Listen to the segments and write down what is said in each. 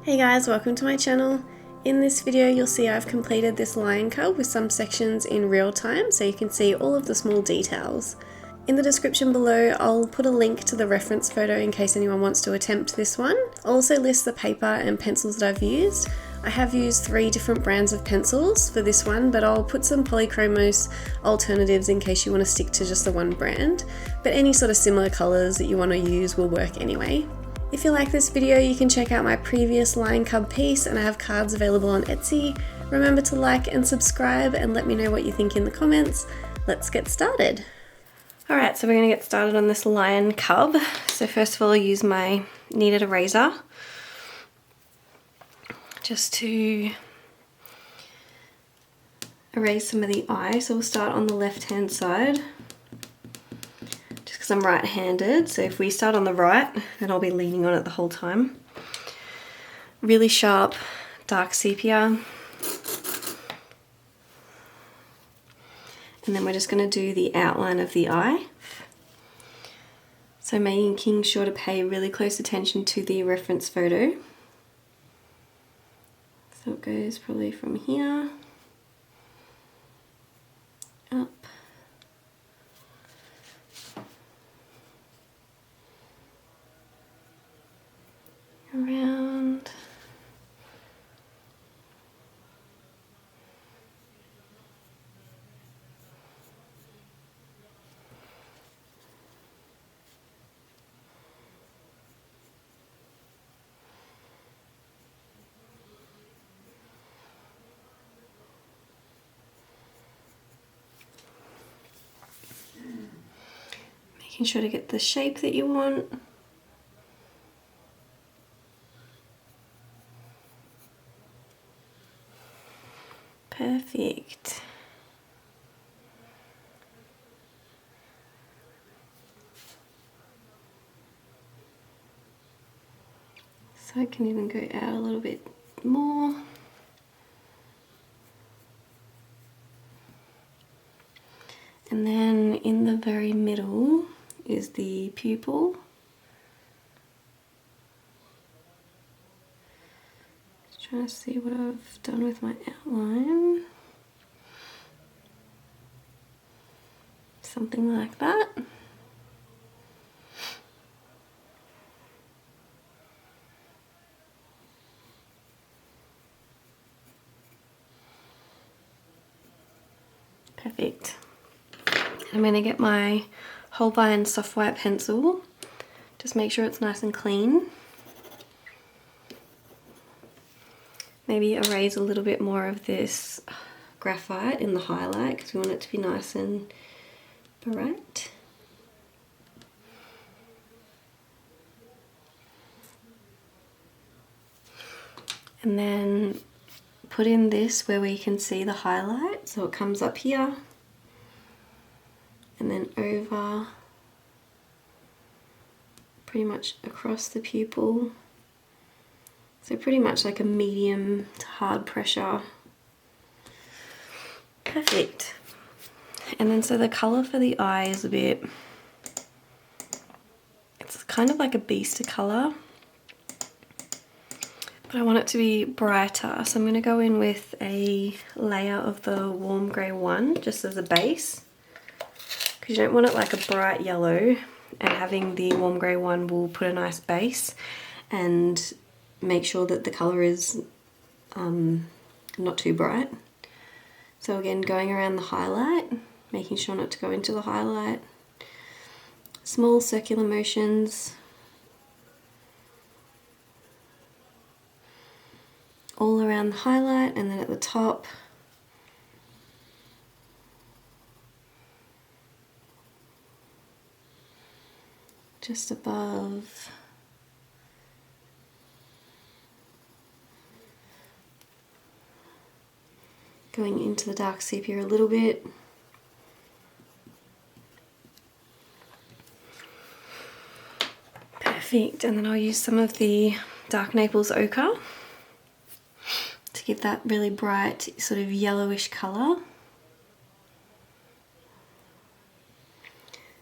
Hey guys, welcome to my channel. In this video you'll see I've completed this line cub with some sections in real time so you can see all of the small details. In the description below I'll put a link to the reference photo in case anyone wants to attempt this one. I'll also list the paper and pencils that I've used. I have used 3 different brands of pencils for this one, but I'll put some Polychromos alternatives in case you want to stick to just the one brand, but any sort of similar colours that you want to use will work anyway. If you like this video, you can check out my previous line cub piece and I have cards available on Etsy. Remember to like and subscribe and let me know what you think in the comments. Let's get started. Alright, so we're going to get started on this lion cub. So first of all I'll use my kneaded eraser just to erase some of the eye. So we'll start on the left hand side. I'm right-handed, so if we start on the right, then I'll be leaning on it the whole time. Really sharp, dark sepia. And then we're just going to do the outline of the eye. So making sure to pay really close attention to the reference photo. So it goes probably from here up. Around. Making sure to get the shape that you want. Perfect. So I can even go out a little bit more. And then in the very middle is the pupil. Just trying to see what I've done with my outline. Something like that. Perfect. I'm going to get my Holbein soft white pencil. Just make sure it's nice and clean. Maybe erase a little bit more of this graphite in the highlight because we want it to be nice and bright. And then put in this where we can see the highlight, so it comes up here and then over pretty much across the pupil. So pretty much like a medium to hard pressure. Perfect. And then so the colour for the eye is a bit, it's kind of like a Bistre colour, but I want it to be brighter. So I'm going to go in with a layer of the warm grey one just as a base, because you don't want it like a bright yellow, and having the warm grey one will put a nice base and make sure that the colour is not too bright. So again, going around the highlight, making sure not to go into the highlight. Small circular motions all around the highlight, and then at the top just above. Going into the dark sepia a little bit. Perfect, and then I'll use some of the dark Naples ochre to give that really bright sort of yellowish colour.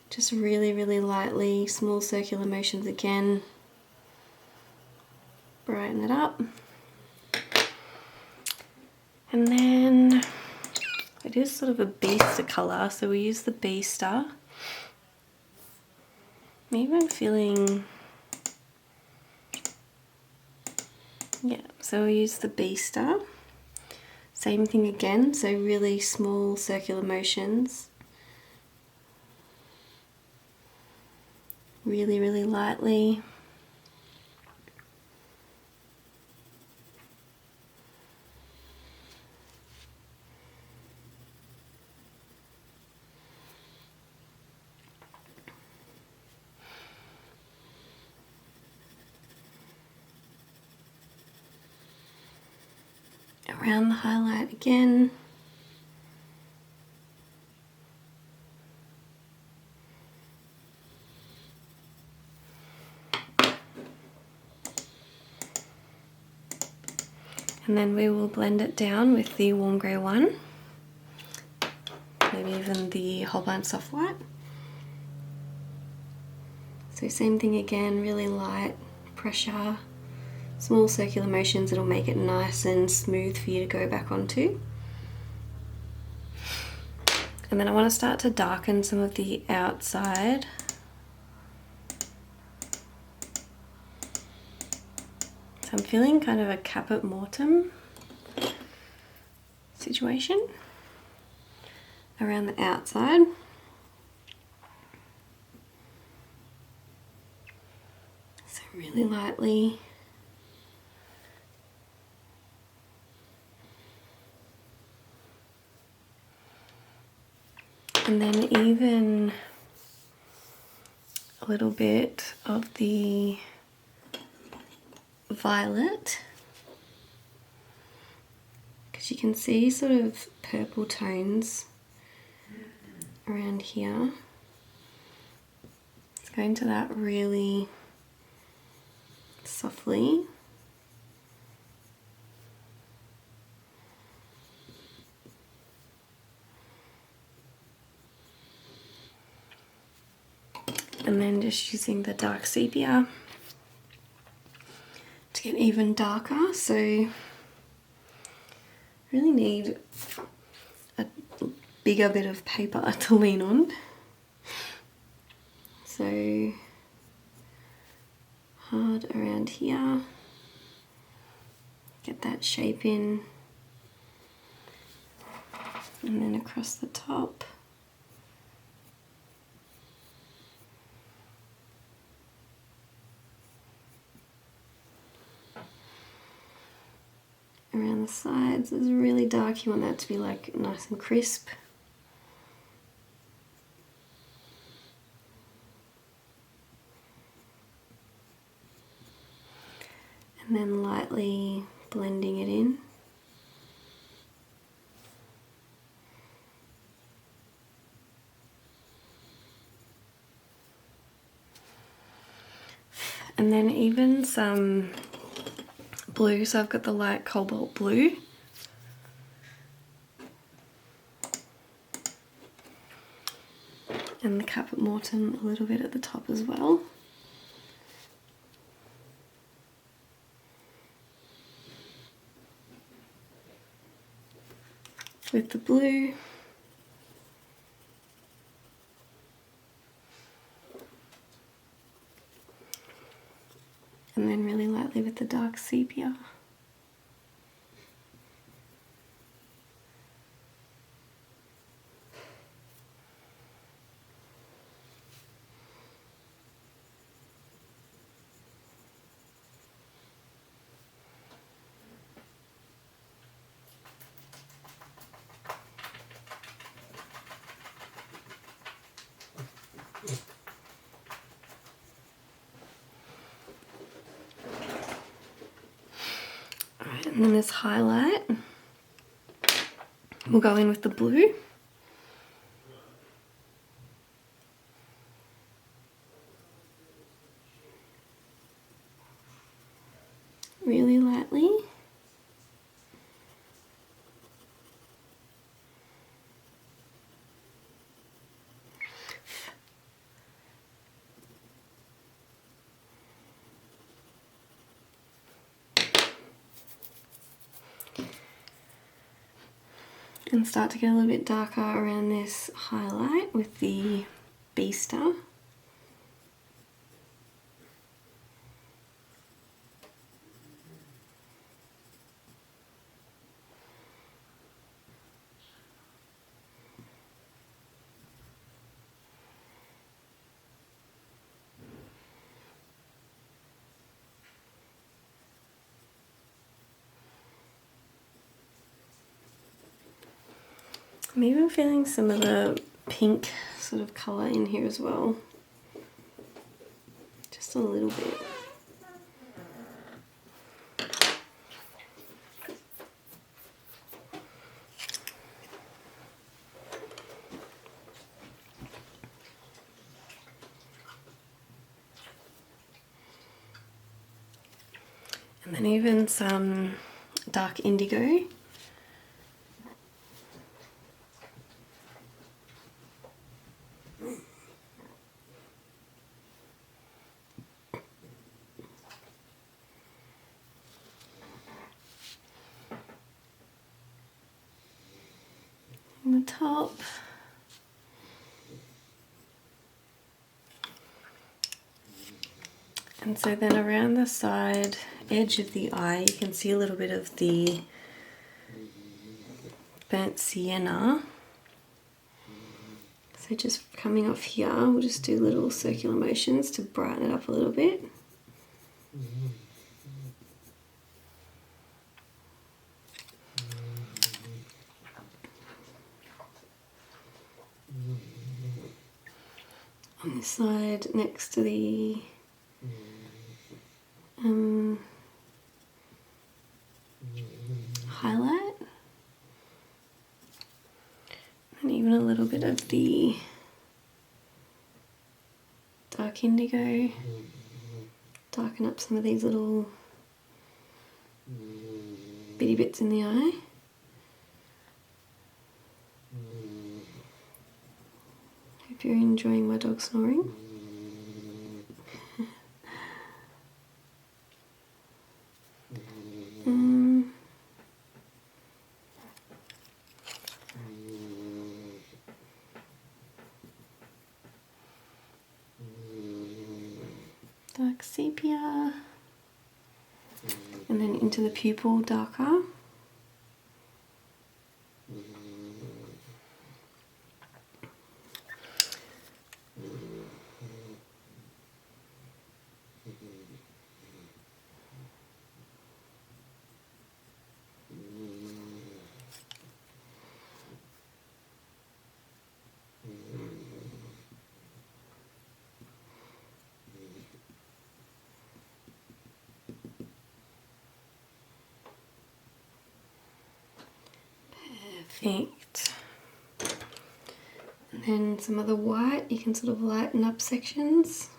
Just really, really lightly, small circular motions again. brighten it up. And then it is sort of a Bistre colour, so we use the Bistre. Maybe I'm feeling, yeah, so we use the Bistre. Same thing again, so really small circular motions. Really, really lightly. Around the highlight again. And then we will blend it down with the warm grey one, maybe even the Holbein soft white. So same thing again, really light pressure, small circular motions. It'll make it nice and smooth for you to go back onto. And then I want to start to darken some of the outside. So I'm feeling kind of a Caput Mortuum situation around the outside. So really lightly. And then even a little bit of the violet, because you can see sort of purple tones around here. Let's go into that really softly. And then just using the dark sepia to get even darker. So really need a bigger bit of paper to lean on. So hard around here, get that shape in, and then across the top. Around the sides is really dark, you want that to be like nice and crisp. And then lightly blending it in. And then even some blue, so I've got the light cobalt blue. And the Caput Mortuum a little bit at the top as well. With the blue. And then really lightly with the dark sepia. And then this highlight, we'll go in with the blue. Really lightly. And start to get a little bit darker around this highlight with the Bistre. I'm even feeling some of the pink sort of colour in here as well. Just a little bit. And then even some dark indigo. On the top. And so then around the side edge of the eye, you can see a little bit of the burnt sienna. So just coming off here, we'll just do little circular motions to brighten it up a little bit. On this side next to the highlight, and even a little bit of the dark indigo, darken up some of these little bitty bits in the eye. Hope you're enjoying my dog snoring. Dark sepia, and then into the pupil darker. Perfect. And then some of the white, you can sort of lighten up sections.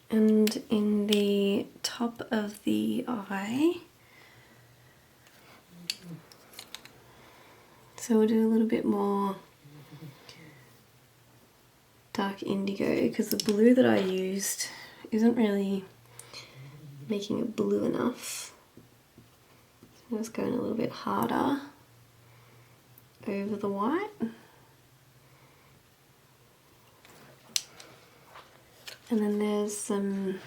And in the top of the eye, so we'll do a little bit more dark indigo because the blue that I used isn't really making it blue enough. So I'm just going a little bit harder over the white. And then there's some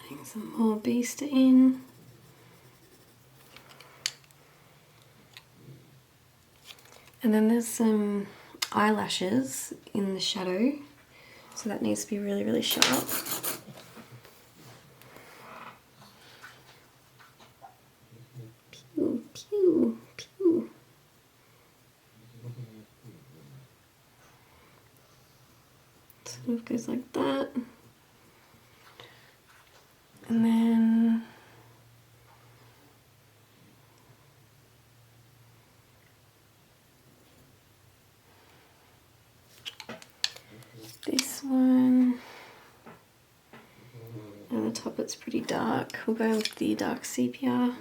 adding some more Bistre in. And then there's some eyelashes in the shadow. So that needs to be really, really sharp. Pew, pew, pew. Sort of goes like that. And then this one. top it's pretty dark. We'll go with the dark sepia.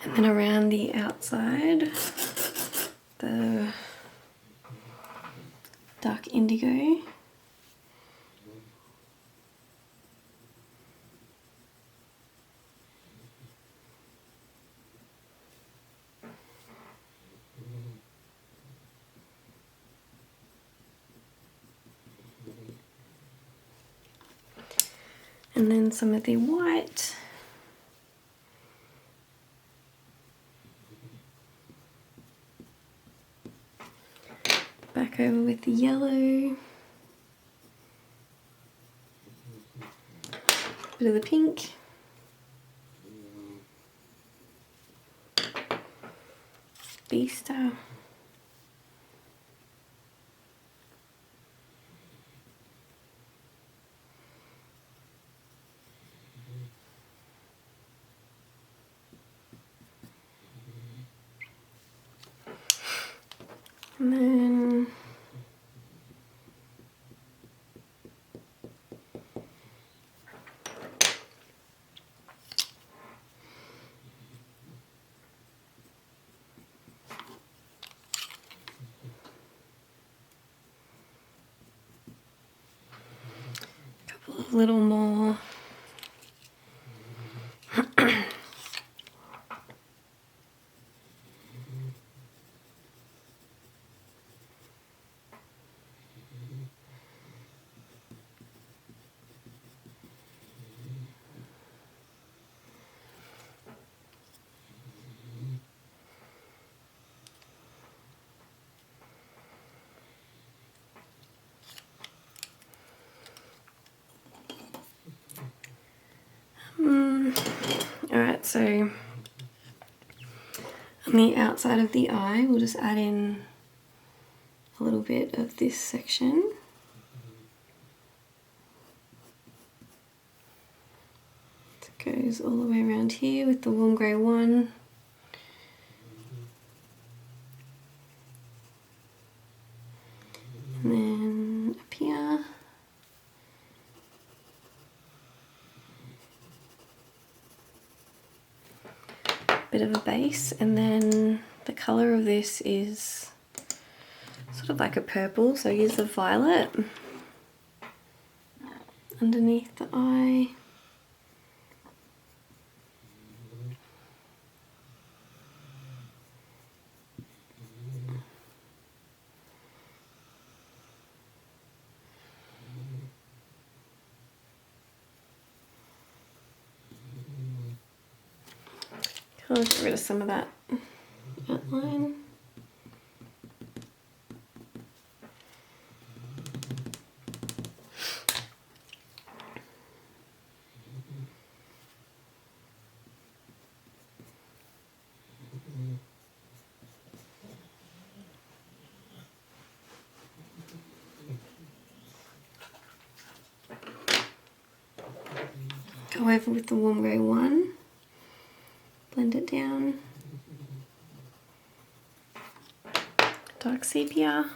And then around the outside, the dark indigo. And then some of the white. Back over with the yellow. Bit of the pink. Bistre. And then a couple of little more Alright, so on the outside of the eye, we'll just add in a little bit of this section. It goes all the way around here with the warm grey one. And then up here. Bit of a base, and then the colour of this is sort of like a purple, so use the violet underneath the eye. I'll get rid of some of that outline. Go over with the warm grey one. Blend it down. Dark sepia.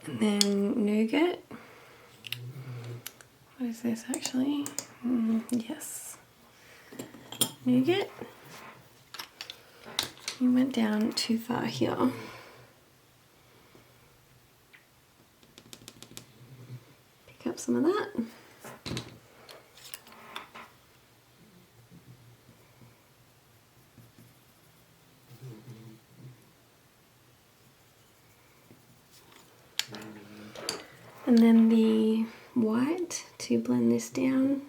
And then Nougat. What is this actually? Yes. Nougat. You went down too far here. Pick up some of that. And then the white to blend this down.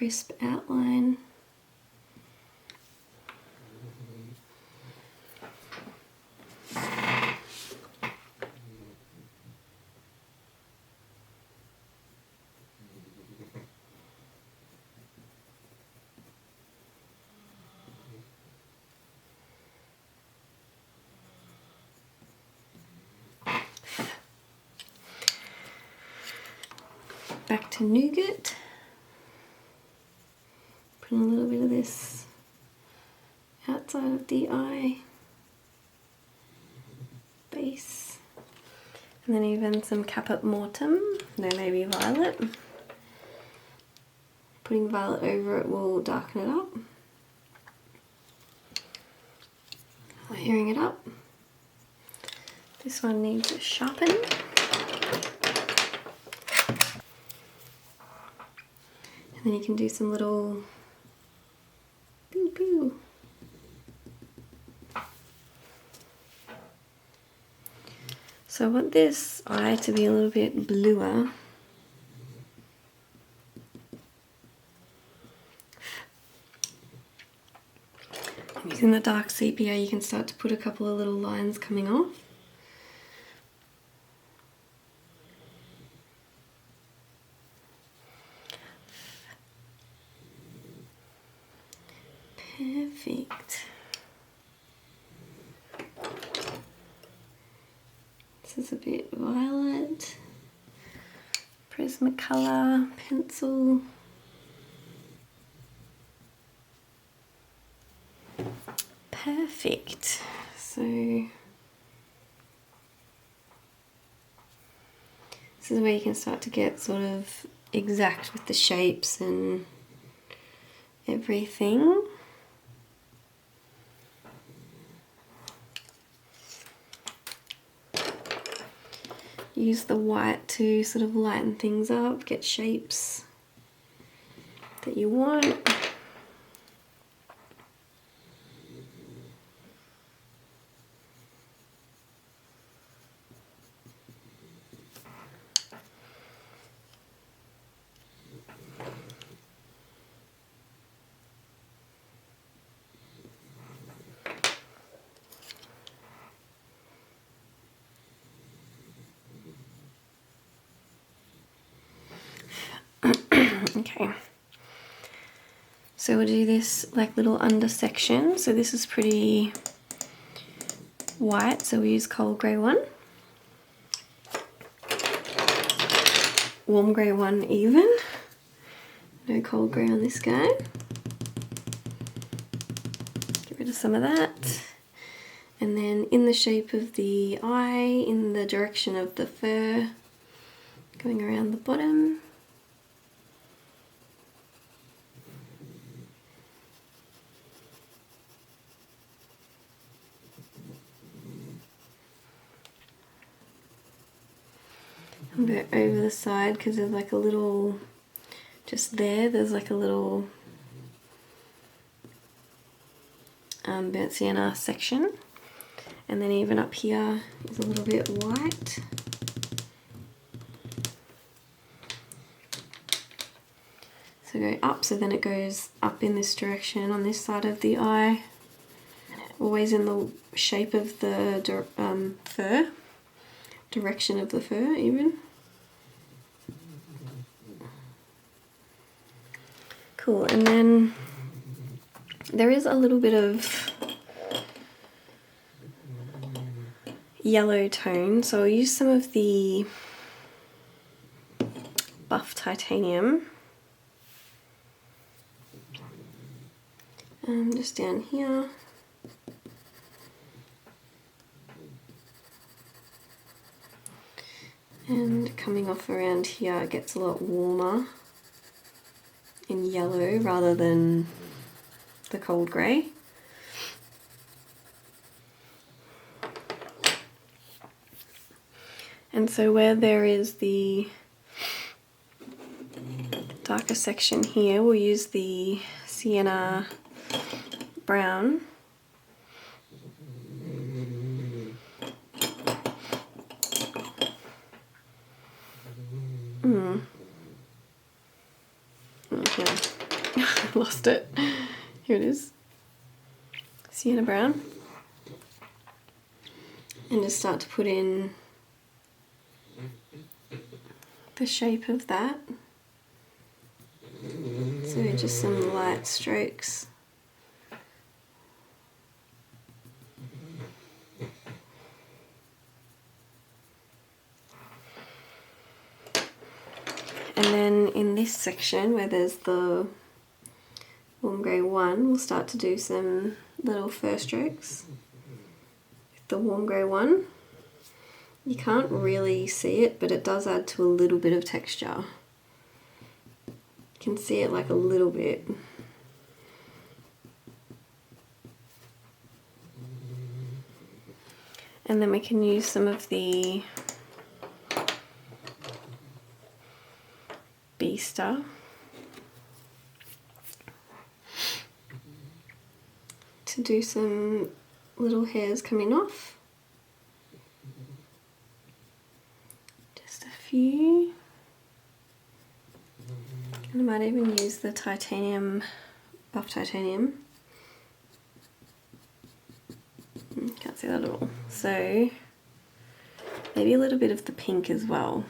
crisp outline. Back to Nougat. Putting a little bit of this outside of the eye base. And then even some Caput Mortuum, no, maybe violet. Putting violet over it will darken it up. Layering it up. This one needs a sharpen. And then you can do some little pew pew. So I want this eye to be a little bit bluer. Using the dark sepia, you can start to put a couple of little lines coming off. Perfect. This is a bit violet. Prismacolor pencil. Perfect. So this is where you can start to get sort of exact with the shapes and everything. Use the white to sort of lighten things up, get shapes that you want. Okay, so we'll do this like little under section. So this is pretty white, so we use cold grey one, warm grey one even, no cold grey on this guy. Get rid of some of that, and then in the shape of the eye, in the direction of the fur, going around the bottom. A bit over the side because there's like a little, just there's like a little burnt sienna section, and then even up here is a little bit white. So go up, so then it goes up in this direction on this side of the eye, always in the shape of the fur, direction of the fur even. Cool, and then there is a little bit of yellow tone, so I'll use some of the buff titanium. Just down here. And coming off around here, it gets a lot warmer in yellow rather than the cold grey. And so where there is the darker section here, we'll use the Siena brown. Okay. lost it. Here it is. Sienna brown. And just start to put in the shape of that. So just some light strokes. And then in this section where there's the warm grey 1, we'll start to do some little fur strokes with the warm grey 1. You can't really see it, but it does add to a little bit of texture. You can see it like a little bit. And then we can use some of the Bistre to do some little hairs coming off. Just a few. And I might even use the titanium, buff titanium. Can't see that at all. So maybe a little bit of the pink as well.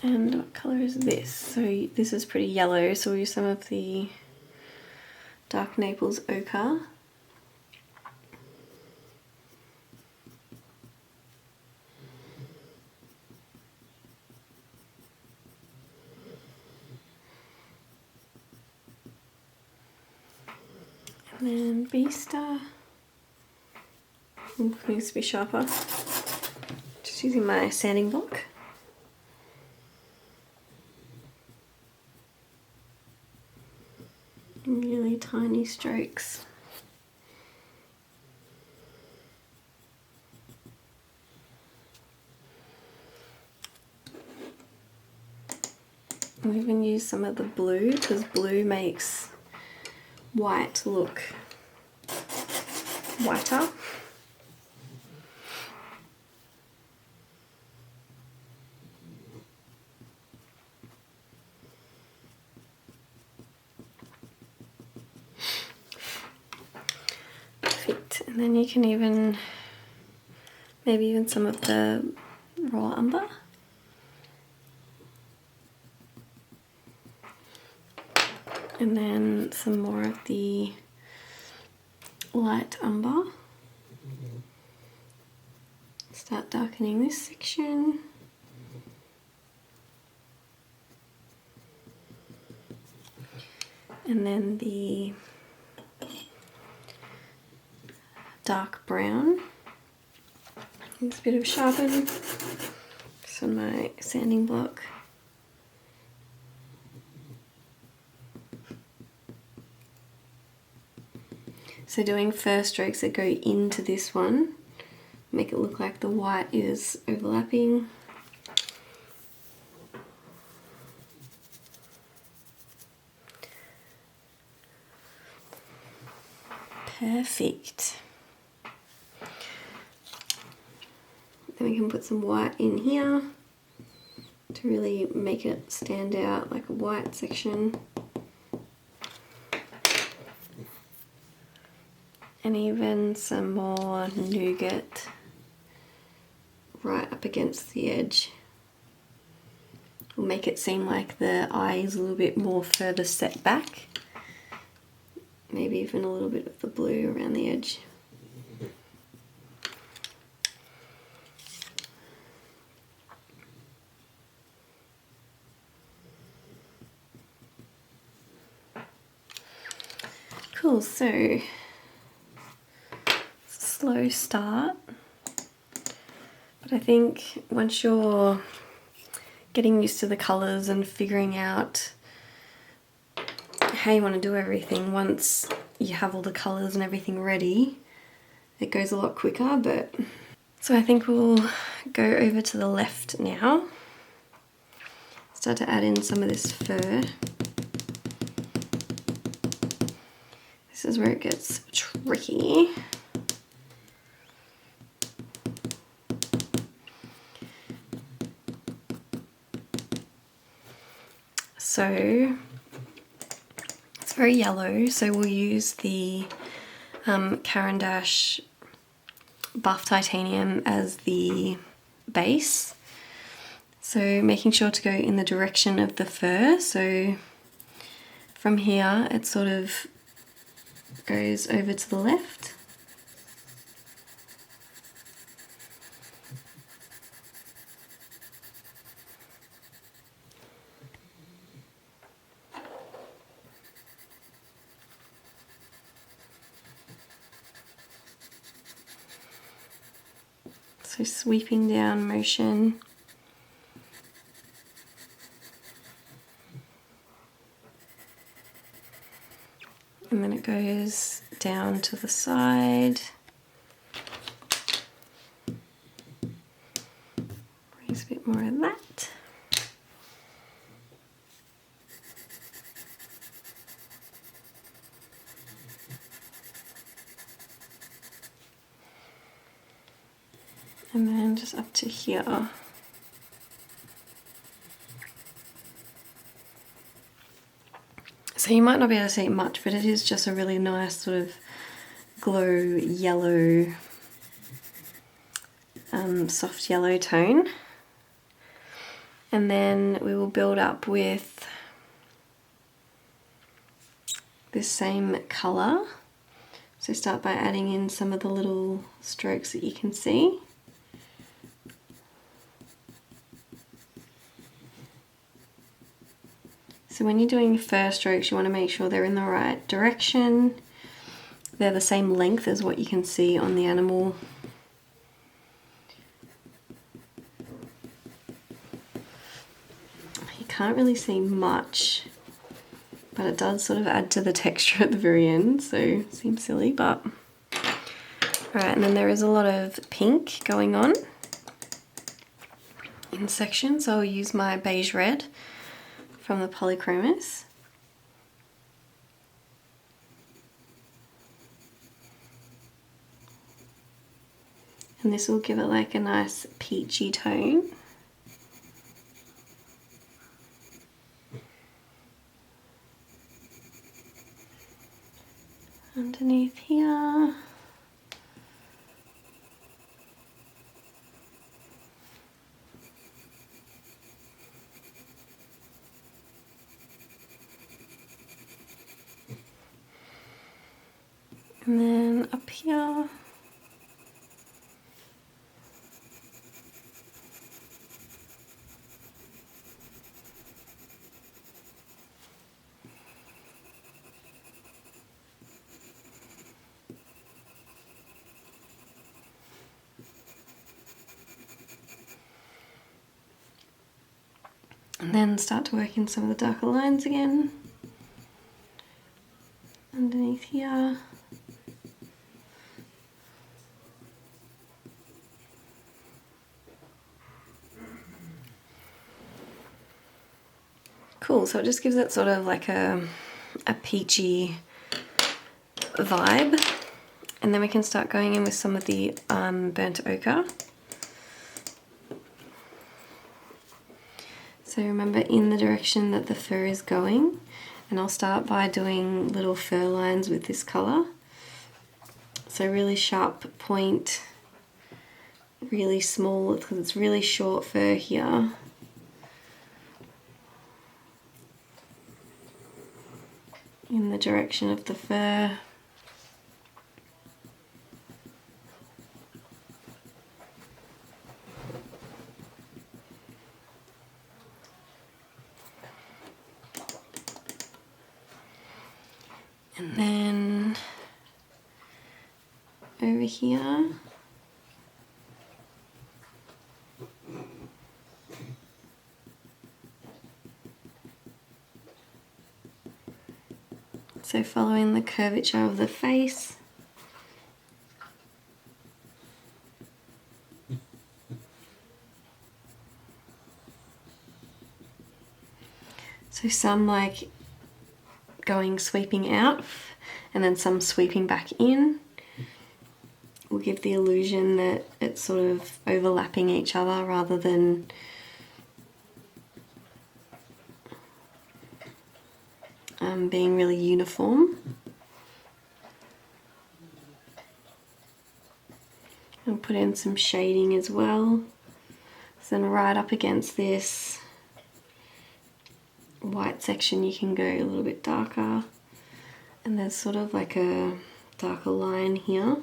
And what colour is this? So this is pretty yellow, so we'll use some of the dark Naples ochre. And then Bistre. Needs to be sharper. Just using my sanding block. Really tiny strokes. I'll even use some of the blue because blue makes white look whiter. And then you can even, maybe even some of the raw umber. And then some more of the light umber. Start darkening this section. And then the dark brown. Use a bit of sharpen. Just on my sanding block. So doing fur strokes that go into this one, make it look like the white is overlapping. Perfect. Then we can put some white in here to really make it stand out like a white section. And even some more nougat right up against the edge. Will make it seem like the eye is a little bit more further set back. Maybe even a little bit of the blue around the edge. Cool, so slow start, but I think once you're getting used to the colours and figuring out how you want to do everything, once you have all the colours and everything ready, it goes a lot quicker, but So I think we'll go over to the left now. Start to add in some of this fur. This is where it gets tricky. So it's very yellow, so we'll use the Caran d'Ache Buff Titanium as the base. So making sure to go in the direction of the fur. So from here it sort of goes over to the left. So sweeping down motion. And then it goes down to the side. Brings a bit more of that. And then just up to here. So you might not be able to see it much, but it is just a really nice sort of glow yellow, soft yellow tone. And then we will build up with this same colour. So start by adding in some of the little strokes that you can see. So when you're doing fur strokes, you want to make sure they're in the right direction. They're the same length as what you can see on the animal. You can't really see much, but it does sort of add to the texture at the very end, so it seems silly, but... Alright, and then there is a lot of pink going on in sections, so I'll use my Beige Red from the Polychromos. And this will give it like a nice peachy tone. Underneath here. And then up here. And then start to work in some of the darker lines again. Underneath here. Cool, so it just gives it sort of like a peachy vibe. And then we can start going in with some of the burnt ochre. So remember, in the direction that the fur is going, and I'll start by doing little fur lines with this colour. So really sharp point, really small, because it's really short fur here. In the direction of the fur. And then over here. So following the curvature of the face. So some like going sweeping out and then some sweeping back in will give the illusion that it's sort of overlapping each other rather than being really uniform. I'll put in some shading as well. So then right up against this white section you can go a little bit darker, and there's sort of like a darker line here.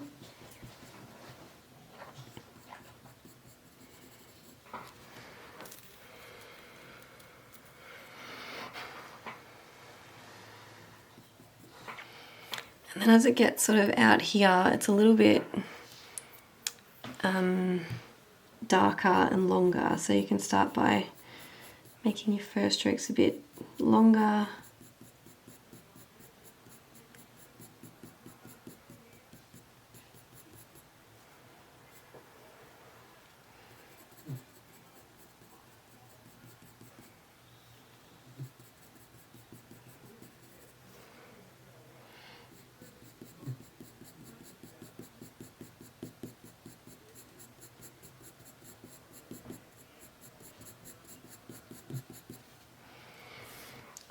And then as it gets sort of out here, it's a little bit darker and longer, so you can start by making your first strokes a bit longer.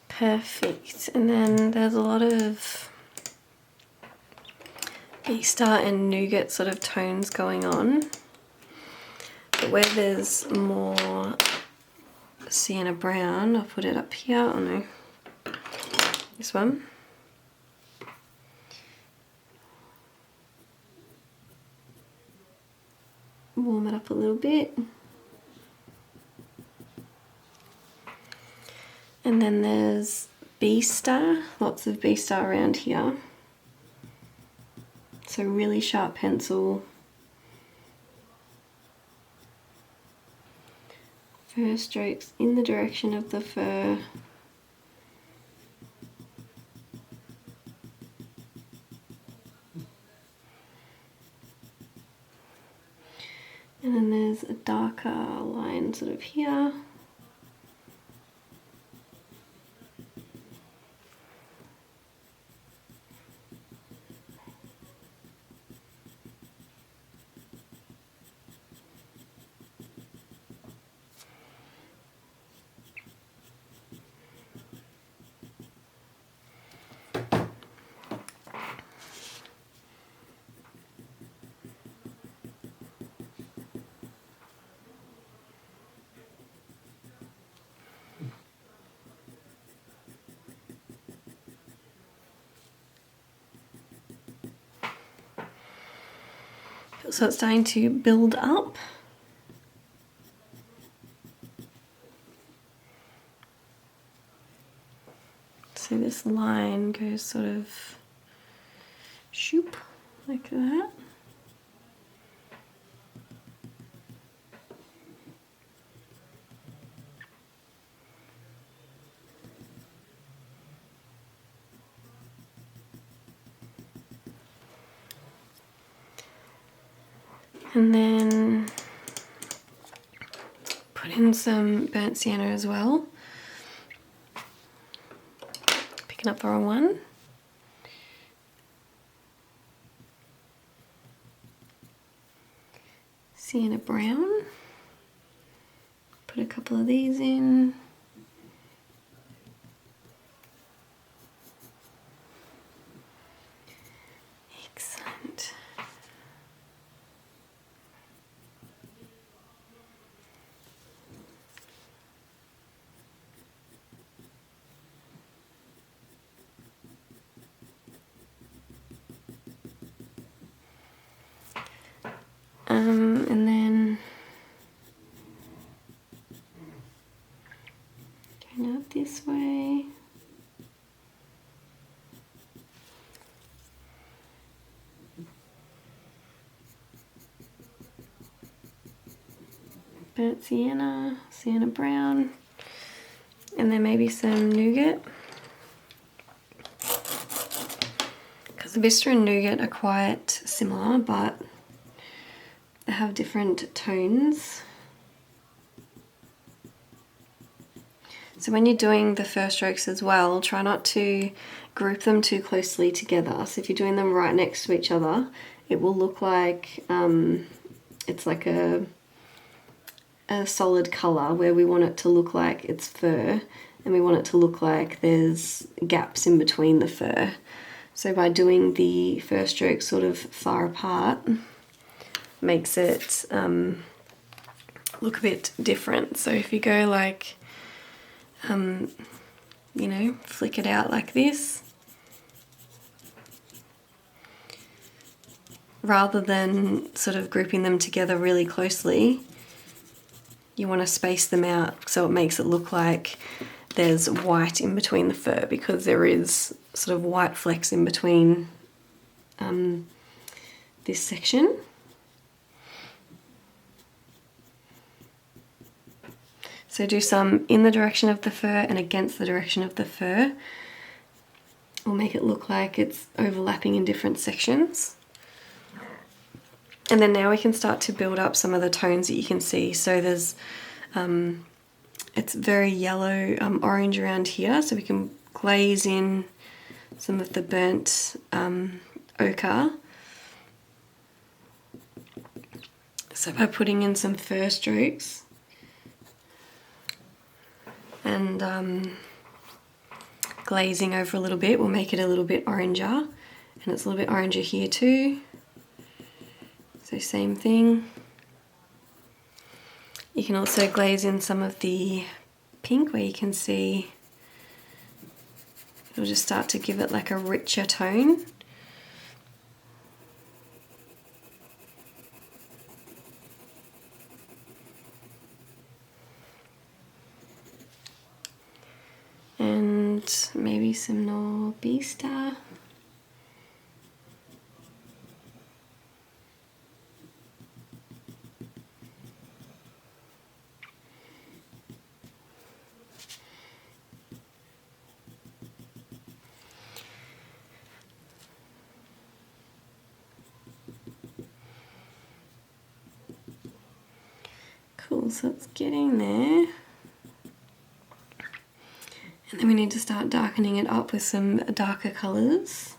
Perfect. And then there's a lot of Bistre and Nougat sort of tones going on. But where there's more Sienna brown, I'll put it up here. Oh no, this one. Warm it up a little bit. And then there's Bistre, lots of Bistre around here. So really sharp pencil. First strokes in the direction of the fur. And then there's a darker line sort of here. So it's starting to build up. So this line goes sort of shoop like that. And then put in some burnt sienna as well. Picking up the wrong one. Sienna brown. Put a couple of these in. Excellent. And then going out this way. Burnt sienna, sienna brown, and then maybe some nougat. Because the Bistre and nougat are quite similar, but they have different tones. So when you're doing the fur strokes as well, try not to group them too closely together. So if you're doing them right next to each other, it will look like it's like a solid colour, where we want it to look like it's fur, and we want it to look like there's gaps in between the fur. So by doing the fur strokes sort of far apart, makes it look a bit different. So if you go like, you know, flick it out like this, rather than sort of grouping them together really closely, you want to space them out so it makes it look like there's white in between the fur, because there is sort of white flecks in between this section. So do some in the direction of the fur and against the direction of the fur. Will make it look like it's overlapping in different sections. And then now we can start to build up some of the tones that you can see. So there's, it's very yellow, orange around here, so we can glaze in some of the burnt ochre. So by putting in some fur strokes and glazing over a little bit, will make it a little bit oranger, and it's a little bit oranger here too. So same thing. You can also glaze in some of the pink, where you can see it'll just start to give it like a richer tone. And maybe some more Bistre. Cool, so it's getting there. And then we need to start darkening it up with some darker colours.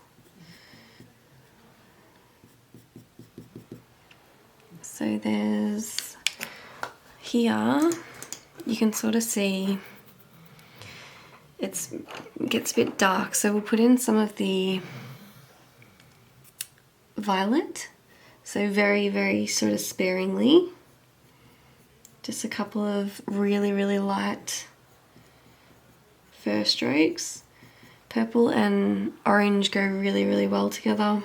So there's here, you can sort of see it gets a bit dark, so we'll put in some of the violet, so very, very sort of sparingly. Just a couple of really, really light fur strokes. Purple and orange go really, really well together.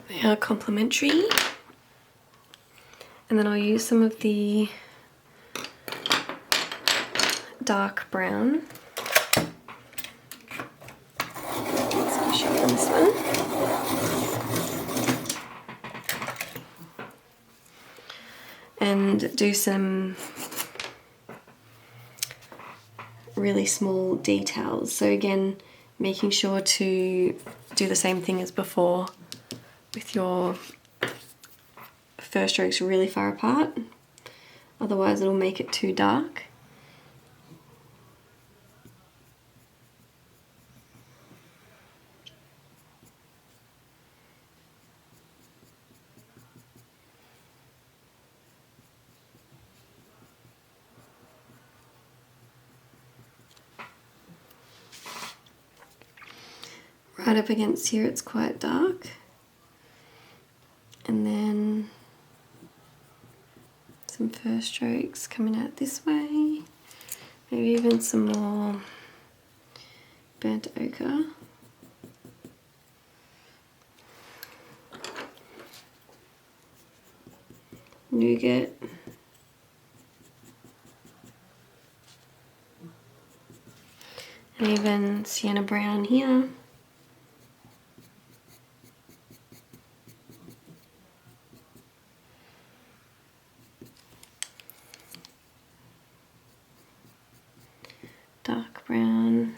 They are complementary. And then I'll use some of the dark brown, especially on this one. And do some really small details. So again, making sure to do the same thing as before with your fur strokes really far apart, otherwise it'll make it too dark. Right up against here it's quite dark, and then some fur strokes coming out this way, maybe even some more burnt ochre. Nougat. And even sienna brown here. Dark brown.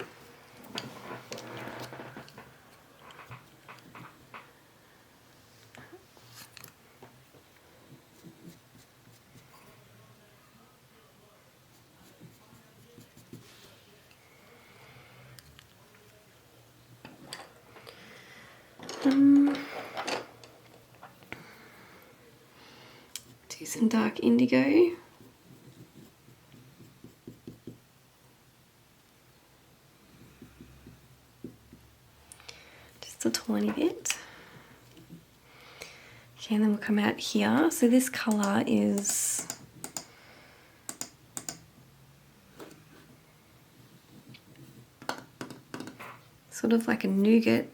Do some dark indigo. Just a tiny bit. Okay, and then we'll come out here. So this colour is sort of like a Nougat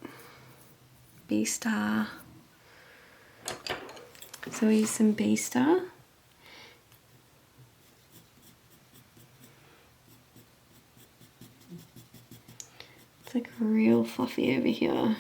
Bistre. So we use some Bistre. It's like real fluffy over here.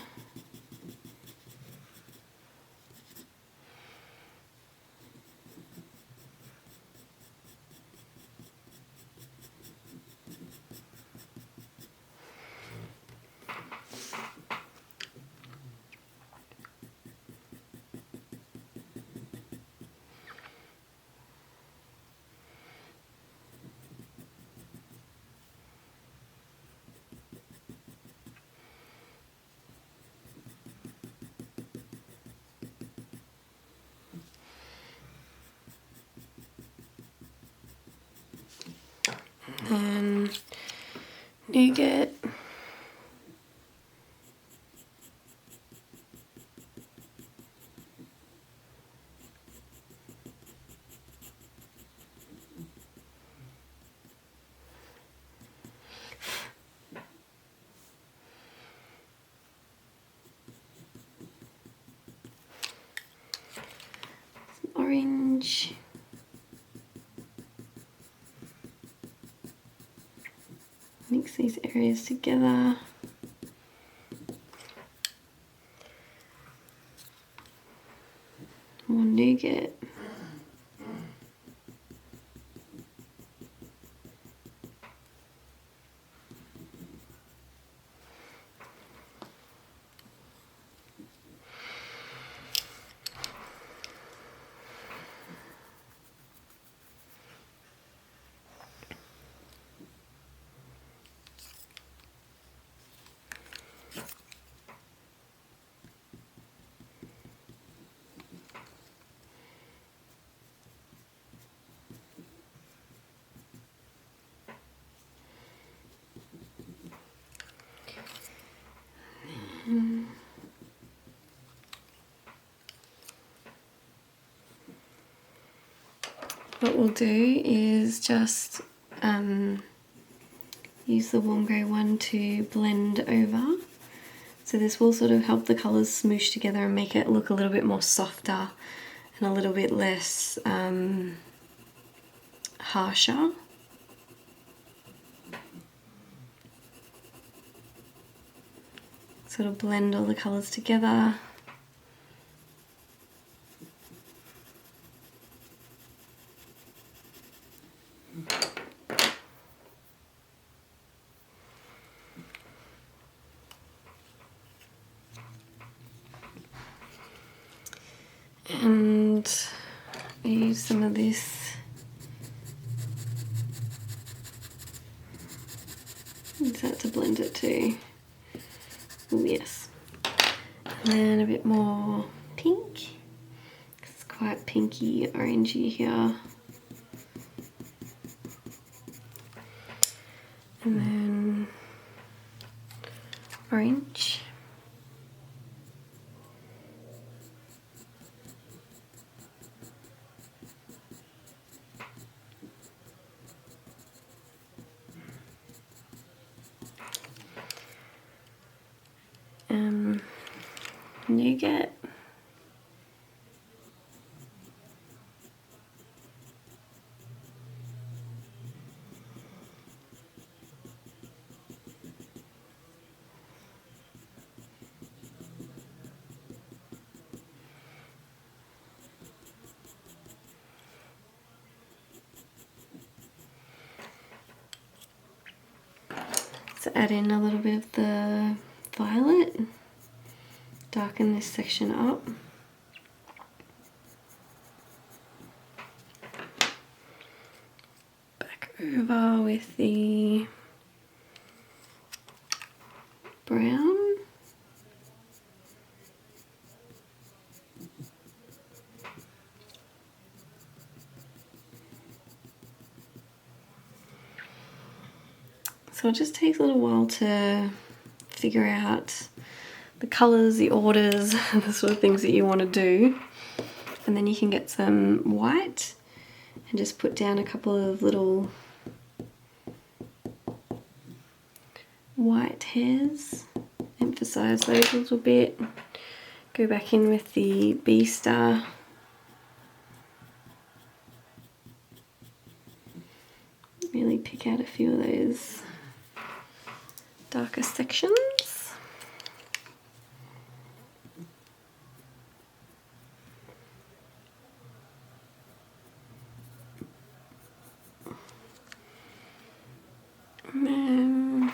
And Nougat. Some orange. Mix these areas together. More Nougat. What we'll do is just use the warm grey one to blend over. So this will sort of help the colours smoosh together and make it look a little bit more softer and a little bit less harsher. Sort of blend all the colours together. And I use some of this. Use that to blend it too. Oh yes. And then a bit more pink. It's quite pinky orangey here. And then orange. Nougat. Let's add in a little bit of the violet. Darken this section up. Back over with the brown. So it just takes a little while to figure out the colours, the orders, the sort of things that you want to do. And then you can get some white and just put down a couple of little white hairs, emphasize those a little bit. Go back in with the Bistre. Really pick out a few of those darker sections. And then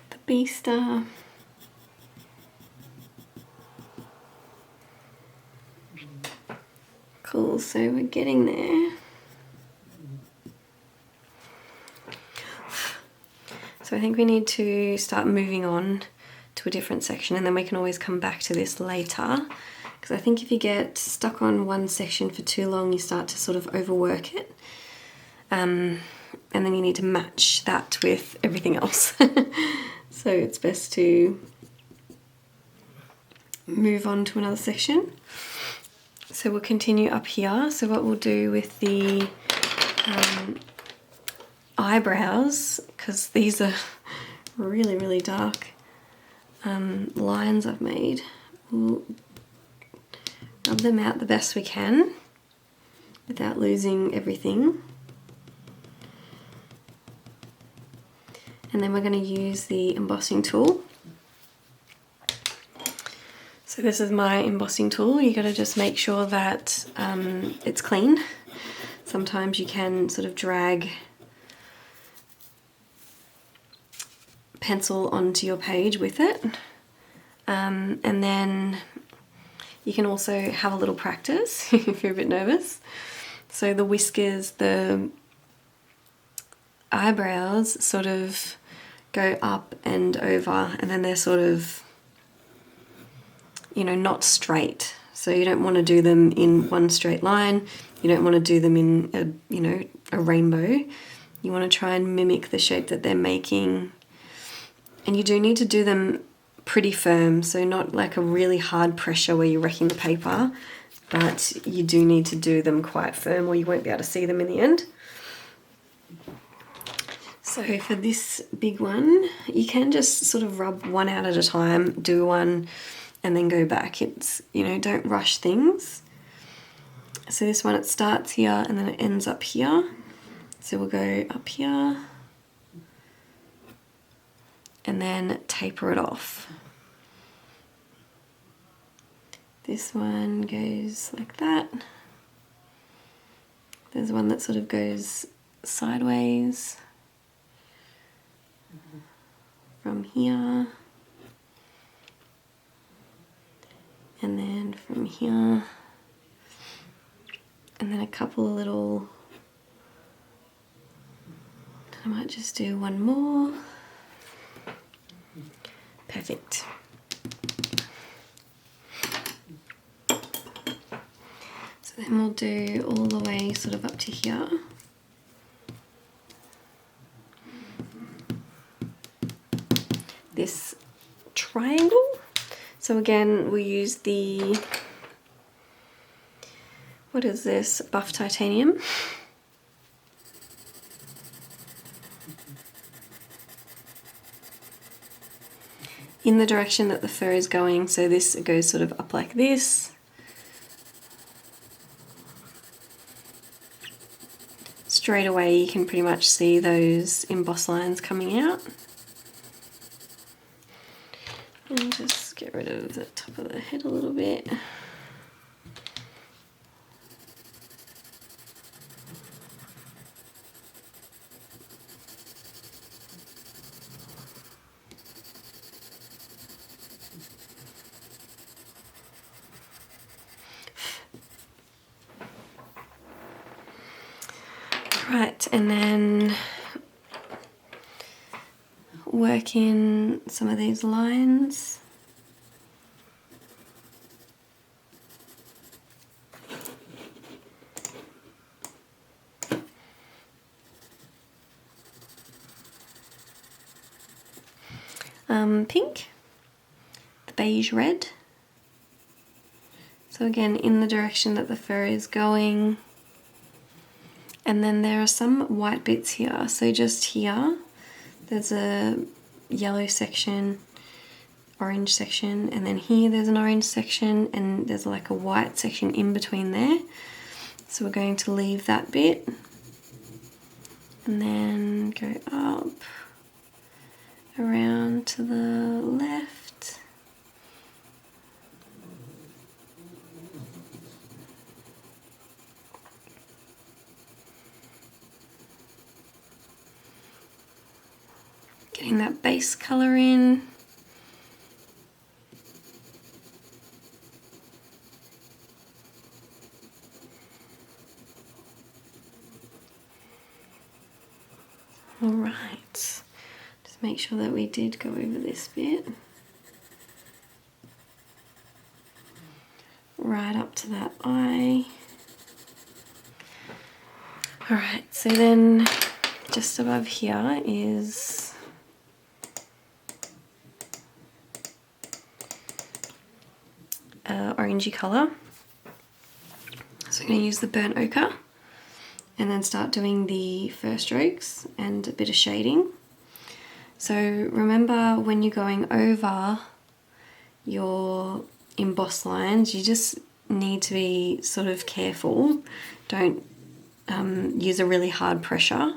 the Bistre. Cool, so we're getting there. So I think we need to start moving on to a different section, and then we can always come back to this later, because I think if you get stuck on one section for too long, you start to sort of overwork it, and then you need to match that with everything else. So it's best to move on to another section. So we'll continue up here. So what we'll do with the eyebrows, because these are really, really dark lines I've made, we'll rub them out the best we can without losing everything. And then we're going to use the embossing tool. So this is my embossing tool. You got to just make sure that it's clean. Sometimes you can sort of drag pencil onto your page with it, and then you can also have a little practice if you're a bit nervous. So the whiskers, the eyebrows sort of go up and over, and then they're sort of, you know, not straight. So you don't want to do them in one straight line. You don't want to do them in a, you know, a rainbow. You want to try and mimic the shape that they're making. And you do need to do them pretty firm, so not like a really hard pressure where you're wrecking the paper, but you do need to do them quite firm or you won't be able to see them in the end. So for this big one, you can just sort of rub one out at a time, do one, and then go back. It's, you know, don't rush things. So this one, it starts here and then it ends up here. So we'll go up here and then taper it off. This one goes like that. There's one that sort of goes sideways from here, and then from here, and then a couple of little, I might just do one more. Perfect. So then we'll do all the way sort of up to here. This triangle. So again, we'll use the, what is this, buff titanium. In the direction that the fur is going, so this goes sort of up like this. Straight away you can pretty much see those emboss lines coming out. And just get rid of the top of the head a little bit. Right, and then work in some of these lines. Pink, the beige red. So again, in the direction that the fur is going. And then there are some white bits here. So just here, there's a yellow section, orange section, and then here there's an orange section, and there's like a white section in between there. So we're going to leave that bit and then go up around to the left. Getting that base colour in. All right. Make sure that we did go over this bit. Right up to that eye. Alright, so then just above here is orangey colour. So I'm going to use the burnt ochre and then start doing the fur strokes and a bit of shading. So remember, when you're going over your embossed lines, you just need to be sort of careful. Don't use a really hard pressure.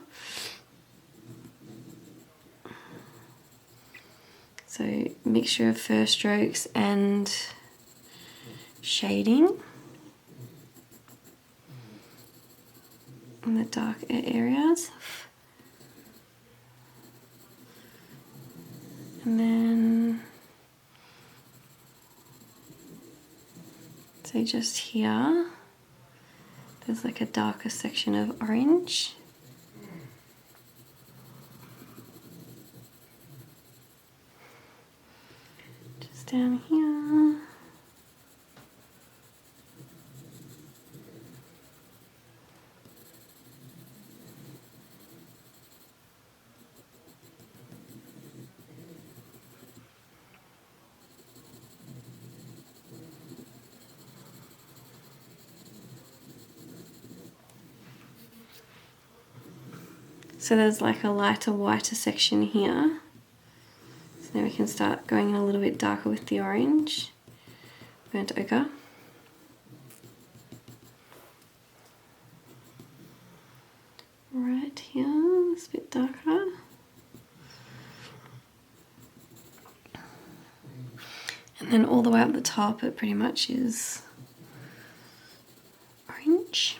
So mixture of fur strokes and shading in the darker areas. And then, so just here, there's like a darker section of orange. Just down here. So there's like a lighter, whiter section here. So now we can start going in a little bit darker with the orange. Burnt ochre. Right here, it's a bit darker. And then all the way up the top, it pretty much is orange.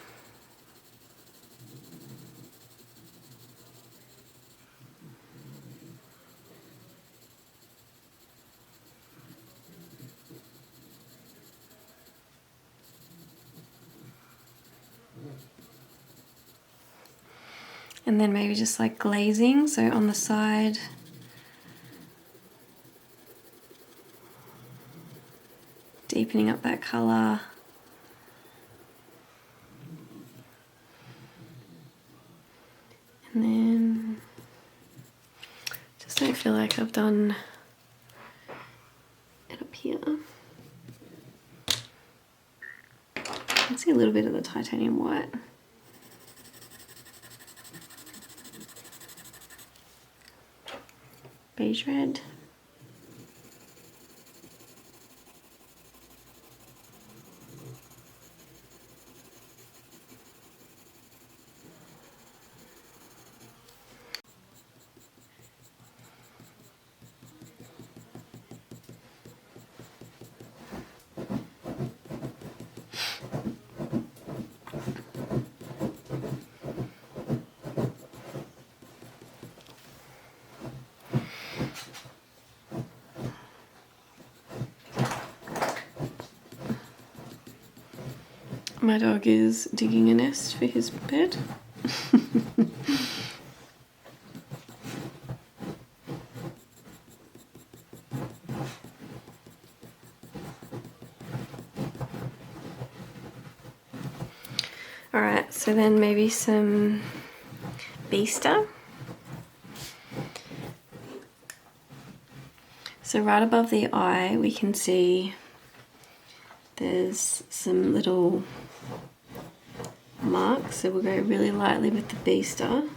And then maybe just like glazing, so on the side, deepening up that colour. And then just don't feel like I've done it up here. I can see a little bit of the titanium white. Beige red. My dog is digging a nest for his bed. Alright, so then maybe some Bistre. So right above the eye we can see there's some little marks, so we'll go really lightly with the Bistre.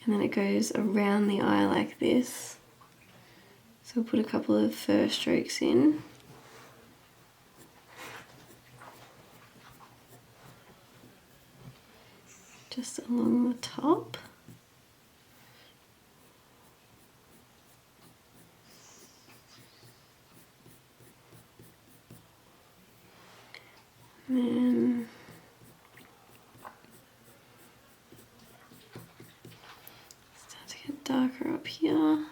And then it goes around the eye like this. So we'll put a couple of fur strokes in. Just along the top. And then start to get darker up here.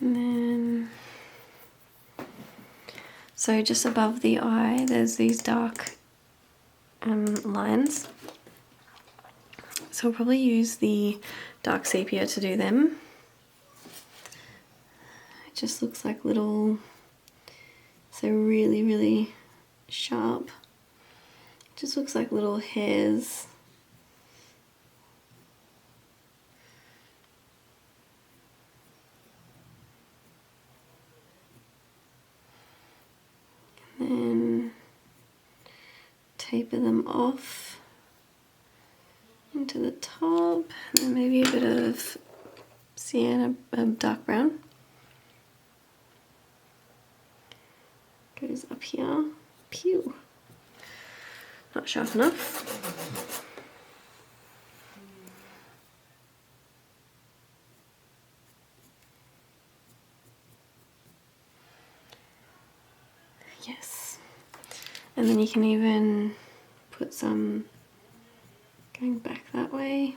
And then, so just above the eye, there's these dark lines. So we'll probably use the dark sepia to do them. It just looks like little, so really, really sharp. It just looks like little hairs. Then taper them off into the top, and then maybe a bit of sienna, dark brown goes up here. Pew! Not sharp enough. Yes. And then you can even put some going back that way.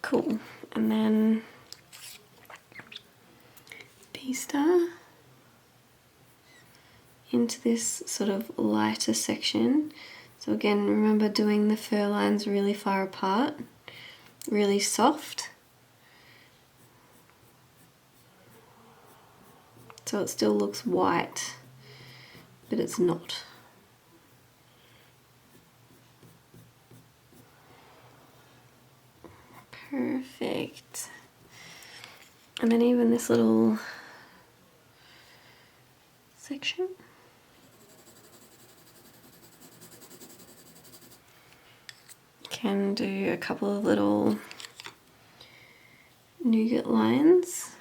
Cool. And then Bistre into this sort of lighter section. So again, remember doing the fur lines really far apart, really soft. So it still looks white, but it's not. Perfect. And then even this little section. Can do a couple of little nougat lines.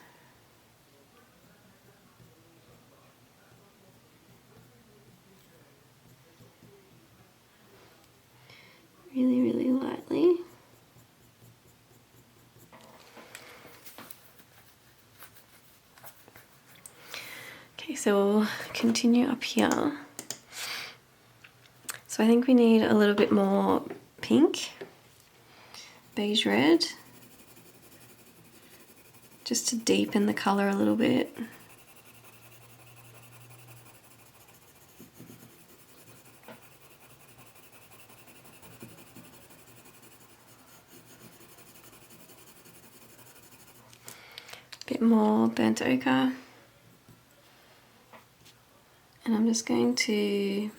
Really, really lightly. Okay, so we'll continue up here. So I think we need a little bit more pink, beige red, just to deepen the colour a little bit. Bit more burnt ochre, and I'm just going to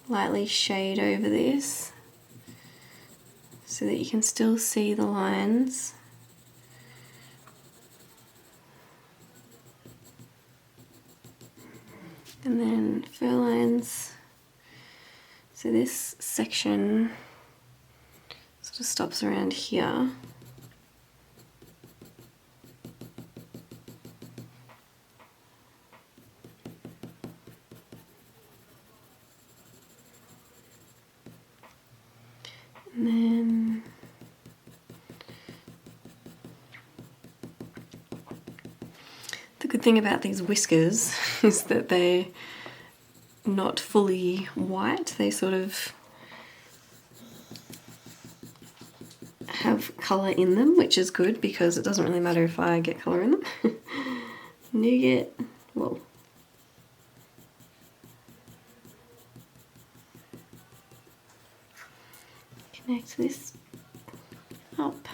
lightly shade over this so that you can still see the lines. And then fur lines, so this section sort of stops around here. And then the good thing about these whiskers is that they're not fully white. They sort of have colour in them, which is good because it doesn't really matter if I get colour in them. Nougat, well, connect this up.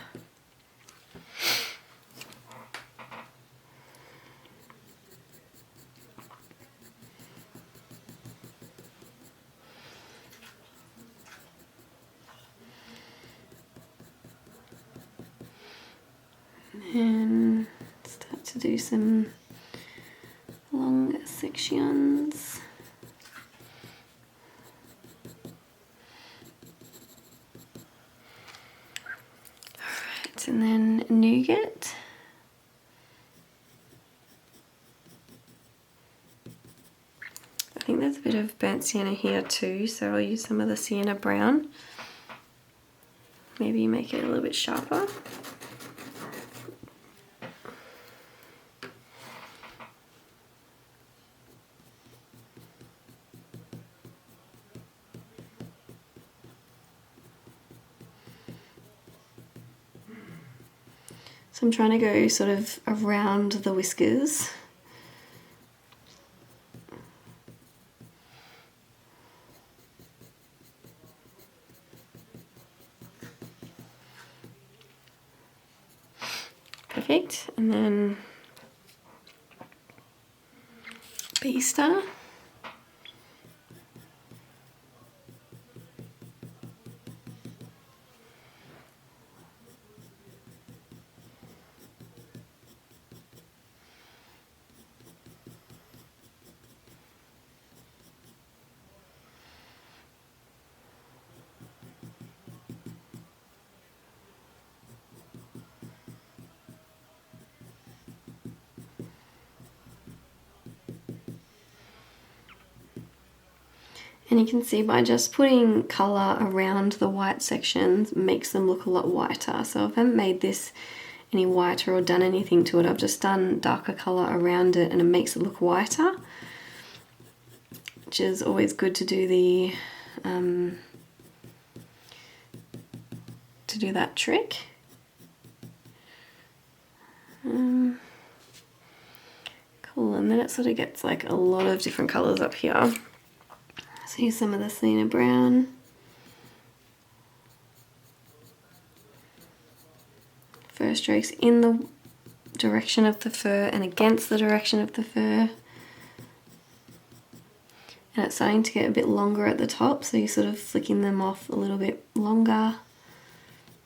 And start to do some long sections. Alright, and then Nougat. I think there's a bit of burnt sienna here too, so I'll use some of the sienna brown. Maybe make it a little bit sharper. So I'm trying to go sort of around the whiskers. Perfect, and then Bistre. And you can see by just putting colour around the white sections makes them look a lot whiter. So if I haven't made this any whiter or done anything to it, I've just done darker colour around it and it makes it look whiter, which is always good to do that trick. Cool, and then it sort of gets like a lot of different colours up here. So here's some of the Sienna brown. Fur strokes in the direction of the fur and against the direction of the fur. And it's starting to get a bit longer at the top, so you're sort of flicking them off a little bit longer,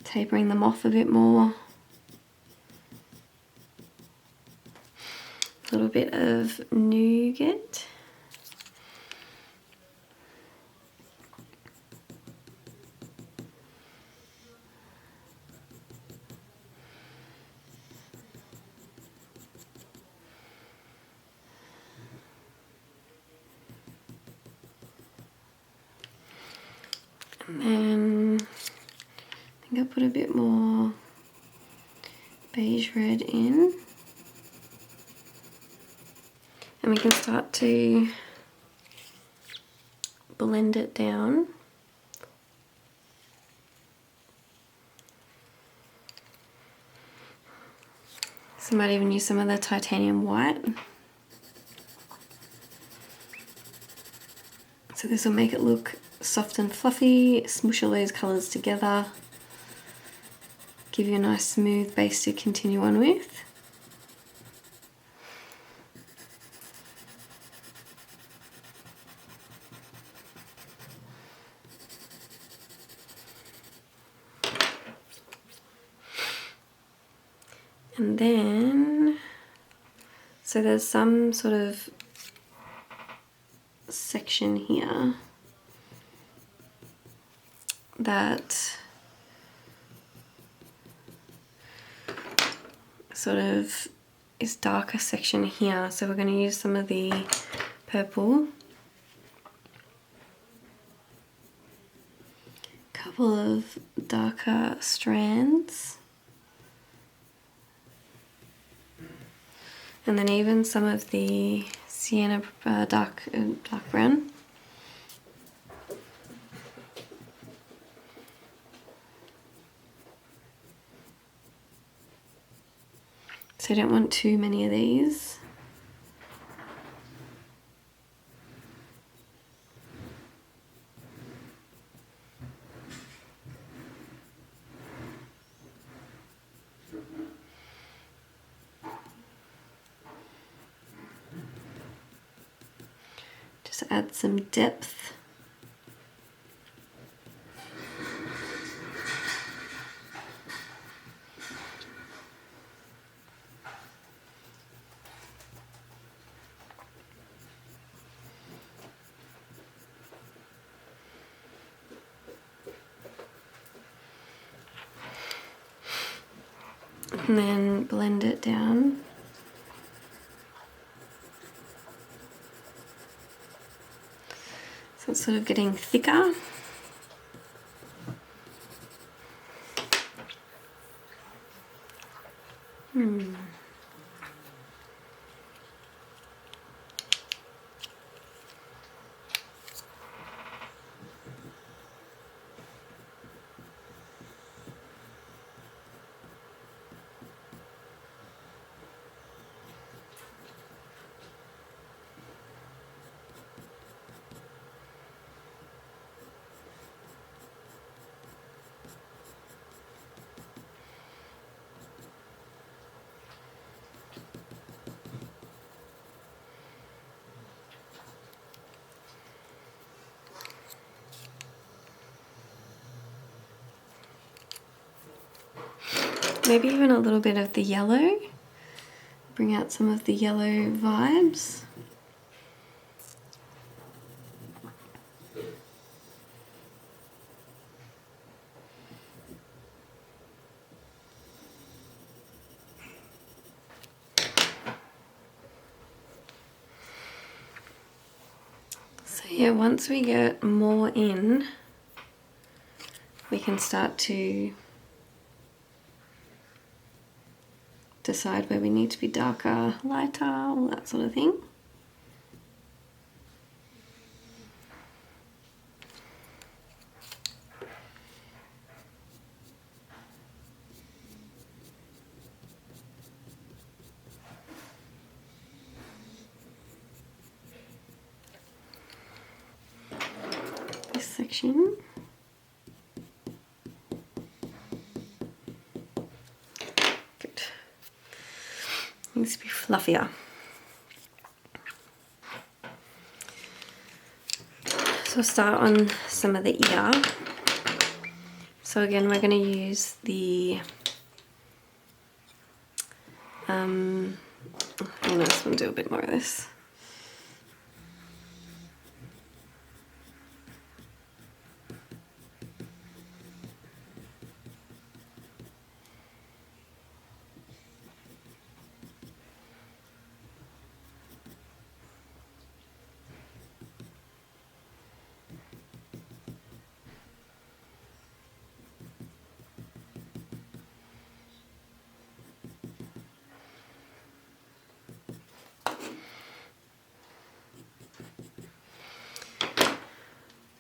tapering them off a bit more. A little bit of Nougat. And then I think I'll put a bit more Beige Red in. And we can start to blend it down. So I might even use some of the titanium white. So this will make it look soft and fluffy, smush all those colours together, give you a nice smooth base to continue on with. And then, so there's some sort of section here that sort of is darker section here, so we're going to use some of the purple couple of darker strands. And then even some of the Siena dark brown. So I don't want too many of these. Just add some depth. And then blend it down. So it's sort of getting thicker. Maybe even a little bit of the yellow. Bring out some of the yellow vibes. So yeah, once we get more in, we can start to decide where we need to be darker, lighter, all that sort of thing. This section. Needs to be fluffier. So I'll start on some of the ear. So again, we're going to use the I'm just going to do a bit more of this.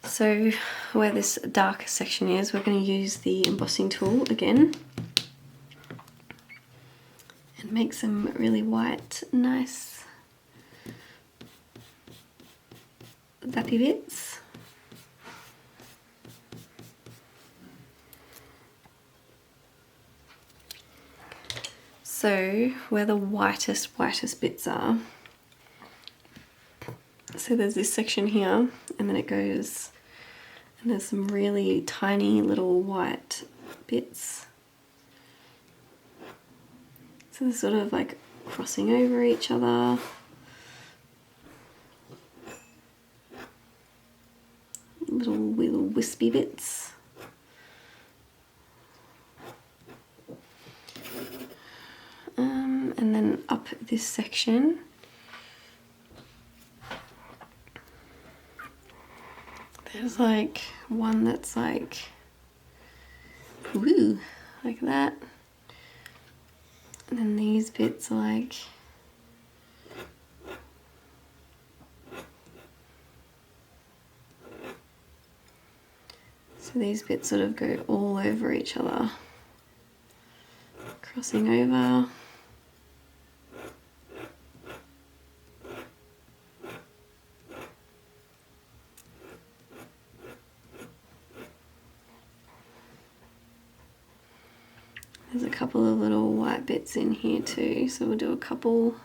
So where this darker section is, we're going to use the embossing tool again and make some really white, nice vappy bits. So where the whitest bits are, so there's this section here, and then it goes, and there's some really tiny little white bits. So they're sort of like crossing over each other. Little wispy bits. And then up this section, there's like one that's like Woo, like that. And then these bits are like, so these bits sort of go all over each other, crossing over. There's a couple of little white bits in here too, so we'll do a couple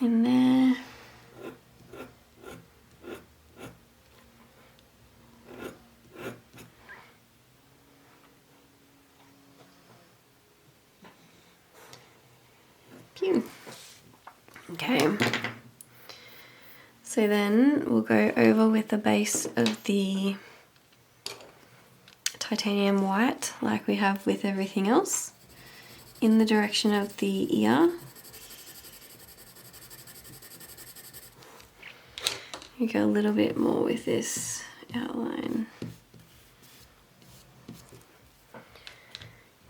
in there. Pew. Okay, so then we'll go over with the base of the titanium white like we have with everything else in the direction of the ear. You go a little bit more with this outline.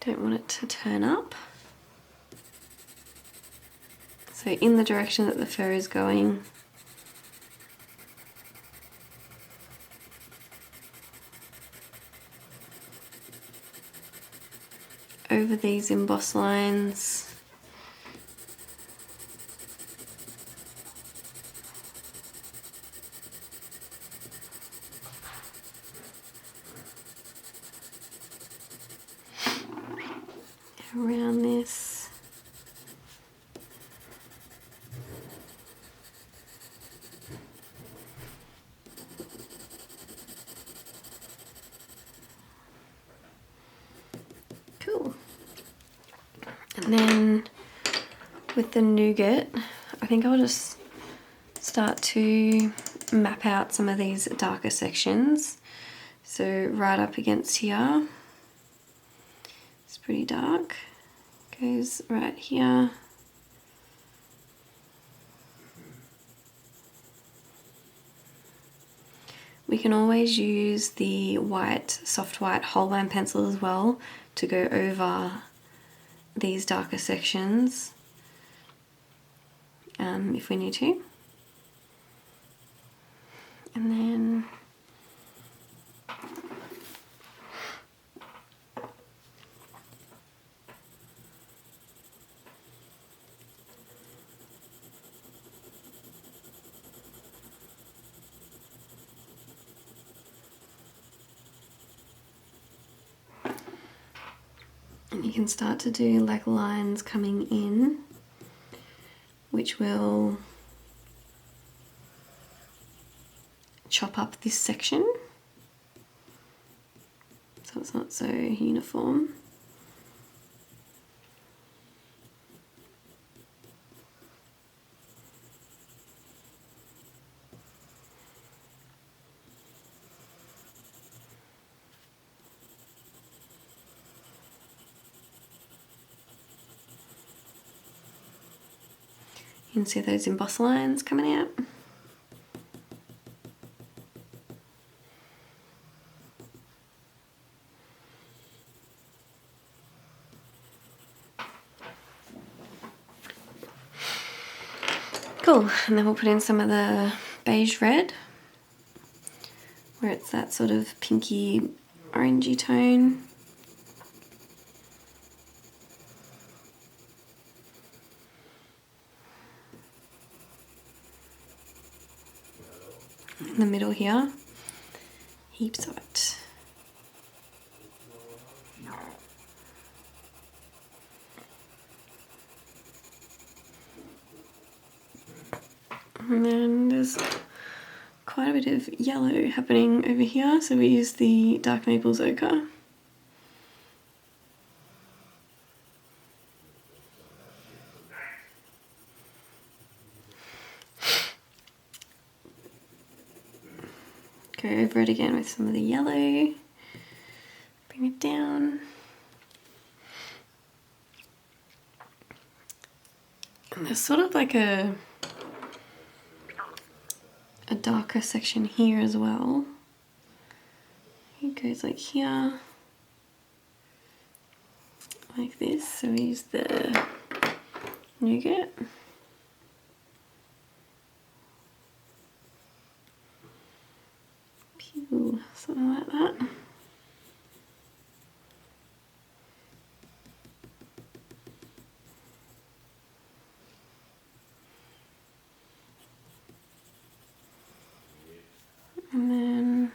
Don't want it to turn up. So in the direction that the fur is going. Over these embossed lines. Around this. Cool. And then with the Nougat, I think I'll just start to map out some of these darker sections. So right up against here, it's pretty dark, goes right here. We can always use the white, soft white Holbein pencil as well to go over these darker sections if we need to. And then you can start to do like lines coming in, which will chop up this section so it's not so uniform. You can see those embossed lines coming out. Cool, and then we'll put in some of the beige red, where it's that sort of pinky orangey tone. In the middle here, heaps of it. And then there's quite a bit of yellow happening over here, so we use the Dark Maples Ochre. Go over it again with some of the yellow, bring it down. And there's sort of like a darker section here as well. It goes like here. like this. So we use the Nougat. Pew, something like that. And then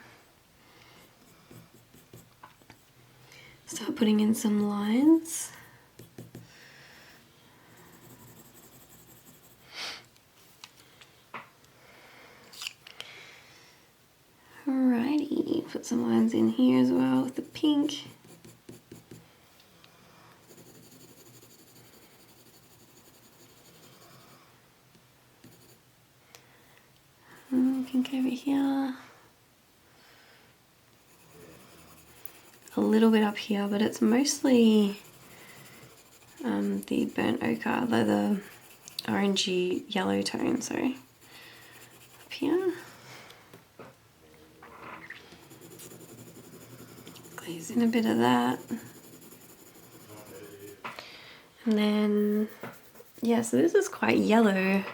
start putting in some lines. Alrighty, put some lines in here as well with the pink. Pink over here. A little bit up here, but it's mostly the burnt ochre, the orangey yellow tone, so up here. Glaze in a bit of that. And then, yeah, so this is quite yellow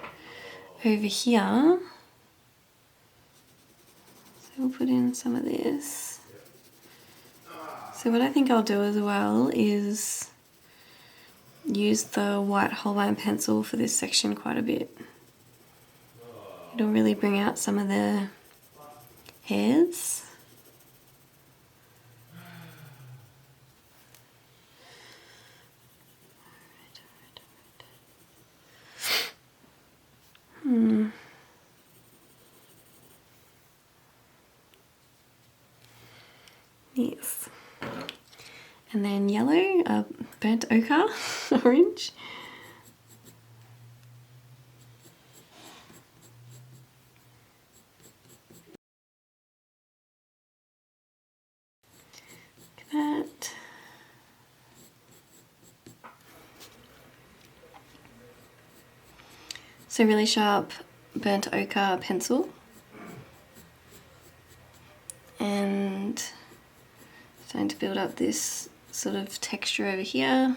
over here. So we'll put in some of this. So what I think I'll do as well is use the white Holbein pencil for this section quite a bit. It'll really bring out some of the hairs. Yes. And then yellow, burnt ochre, orange. Look at that. So really sharp burnt ochre pencil. And starting to build up this sort of texture over here.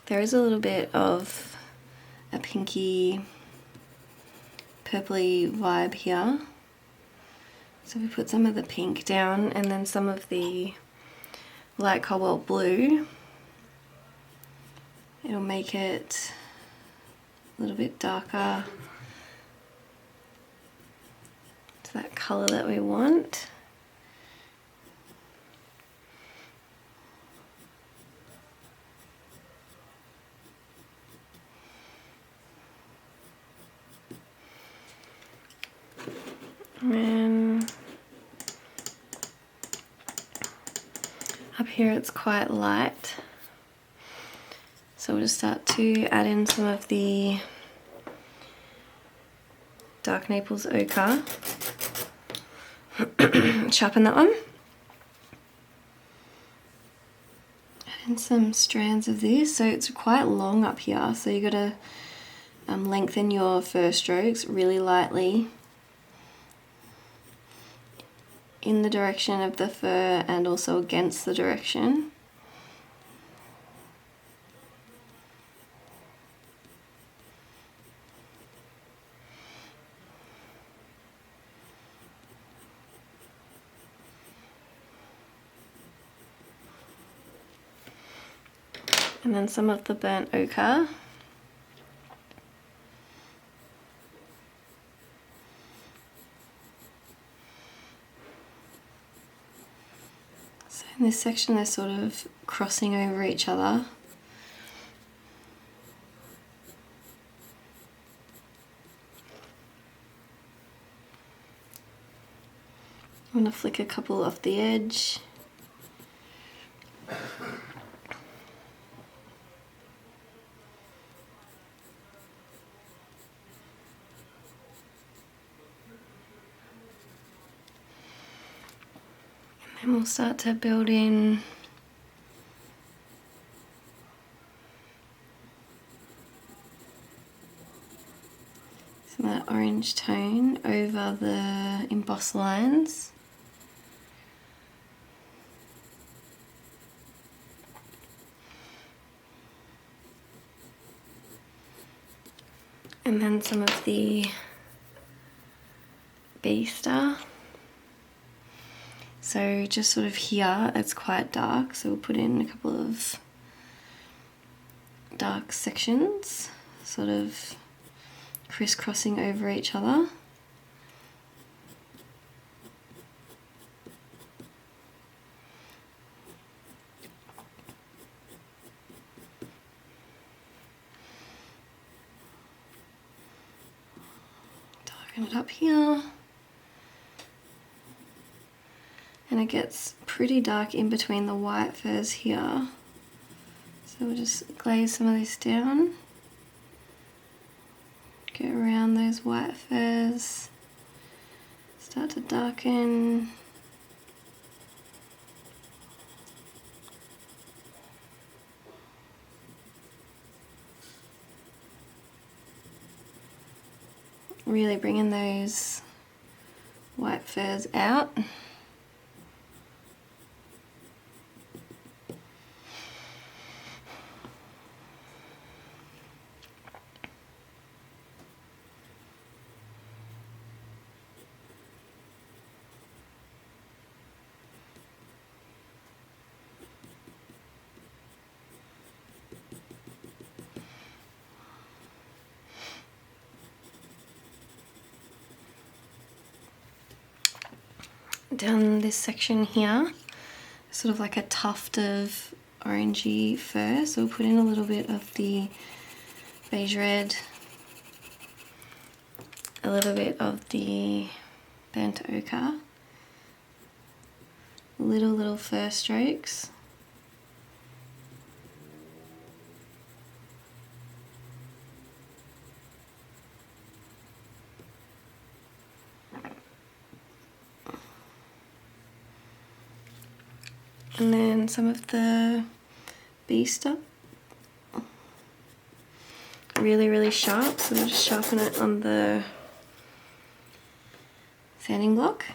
There is a little bit of a pinky, purpley vibe here. So we put some of the pink down and then some of the light cobalt blue. It'll make it a little bit darker to that colour that we want. And up here it's quite light, so we'll just start to add in some of the dark Naples ochre. Sharpen that one. Add in some strands of this, so it's quite long up here, so you got to lengthen your fur strokes really lightly in the direction of the fur and also against the direction. And then some of the burnt ochre. In this section they're sort of crossing over each other. I'm going to flick a couple off the edge. And we'll start to build in some of that orange tone over the embossed lines. And then some of the Bistre. So just sort of here, it's quite dark, so we'll put in a couple of dark sections, sort of crisscrossing over each other. Darken it up here. And it gets pretty dark in between the white furs here. So we'll just glaze some of this down. Get around those white furs. Start to darken. Really bringing those white furs out. Down this section here, sort of like a tuft of orangey fur, so we'll put in a little bit of the Beige Red, a little bit of the burnt ochre, little fur strokes. And then some of the Bistre, really sharp, so we'll just sharpen it on the sanding block.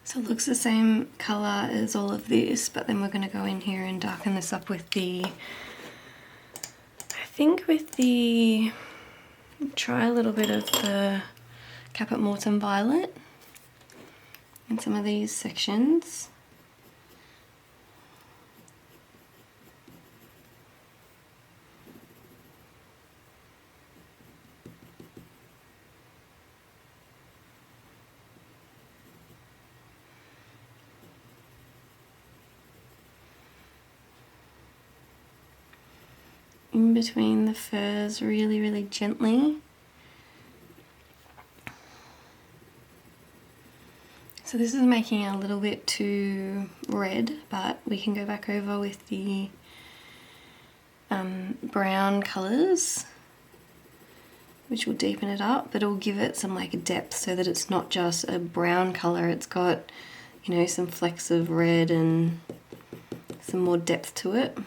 So it looks the same colour as all of this, but then we're going to go in here and darken this up with the, I think with the, try a little bit of the Caput Mortuum violet in some of these sections. In between the furs, really gently. So this is making it a little bit too red, but we can go back over with the brown colours, which will deepen it up, but it'll give it some like depth so that it's not just a brown colour, it's got, you know, some flecks of red and some more depth to it.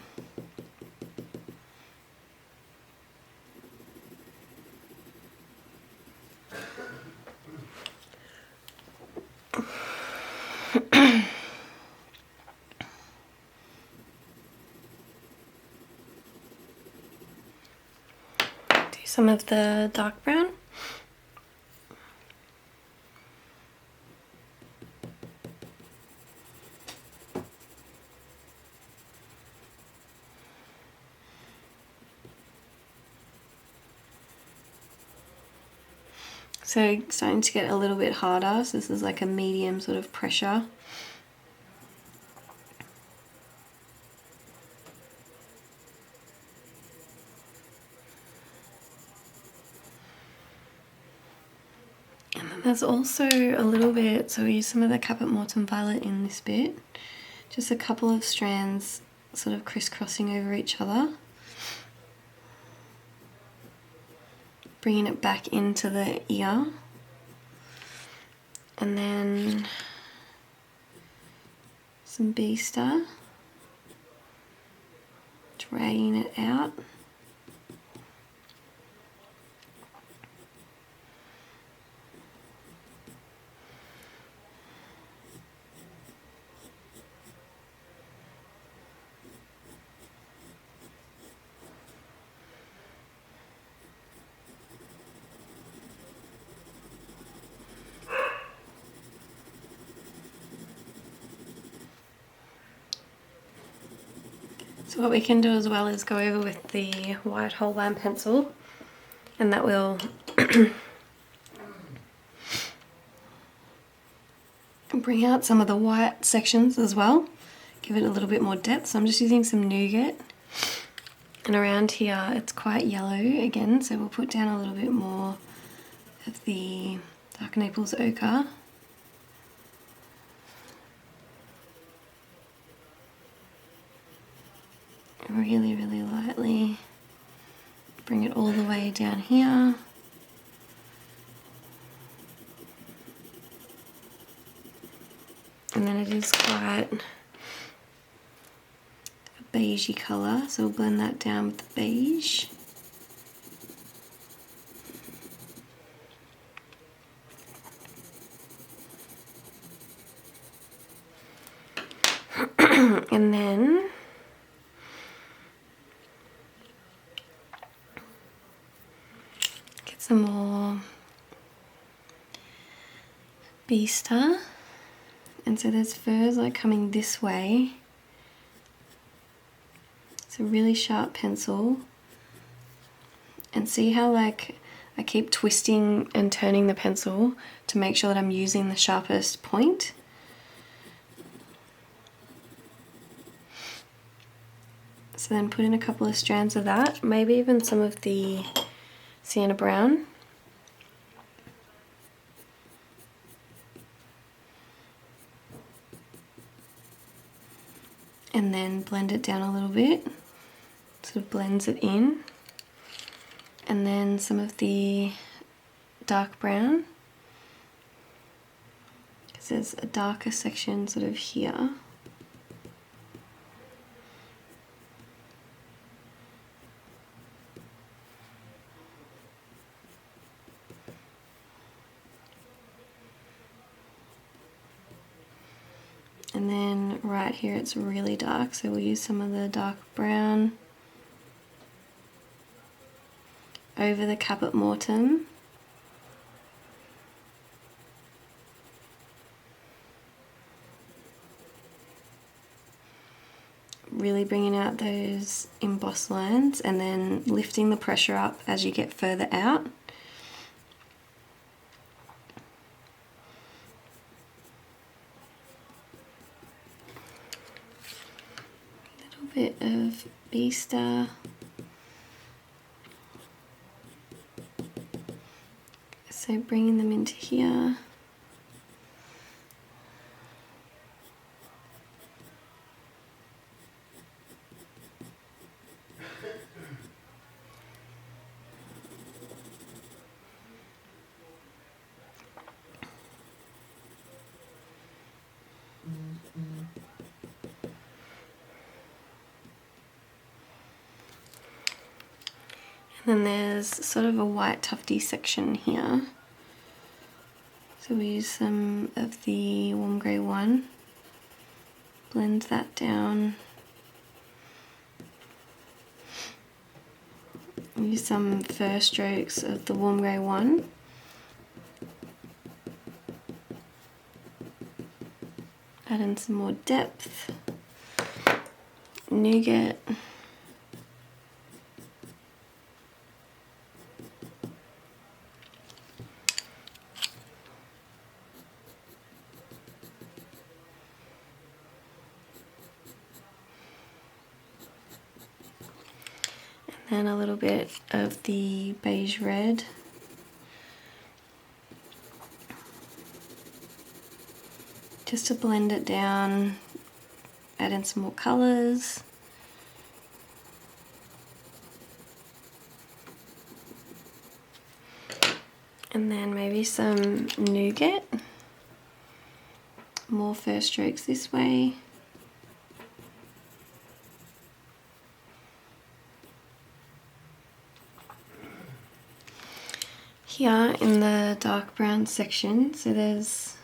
Some of the dark brown. So starting to get a little bit harder, so this is like a medium sort of pressure. There's also a little bit, so we use some of the Caput Mortuum violet in this bit. Just a couple of strands sort of crisscrossing over each other. Bringing it back into the ear. And then some Bistre. Dragging it out. So what we can do as well is go over with the white whole line pencil, and that will bring out some of the white sections as well, give it a little bit more depth. So I'm just using some Nougat, and around here it's quite yellow again, so we'll put down a little bit more of the Dark Naples Ochre. Really, really lightly bring it all the way down here. And then it is quite a beigey colour, so we'll blend that down with the beige. And then get some more Bistre. And so there's furs like coming this way. It's a really sharp pencil. And see how like I keep twisting and turning the pencil to make sure that I'm using the sharpest point. So then put in a couple of strands of that, maybe even some of the Sienna brown. And then blend it down a little bit, sort of blends it in. And then some of the dark brown, because there's a darker section sort of here. And then right here it's really dark, so we'll use some of the dark brown over the Caput Mortuum. Really bringing out those embossed lines and then lifting the pressure up as you get further out. Bit of Bistre, so bringing them into here. Then there's sort of a white tufty section here. So we use some of the warm grey one, blend that down. Use some fur strokes of the warm grey one. Add in some more depth. Nougat. And a little bit of the Beige Red. Just to blend it down, add in some more colours. And then maybe some Nougat. More fur strokes this way. Here in the dark brown section, so there's,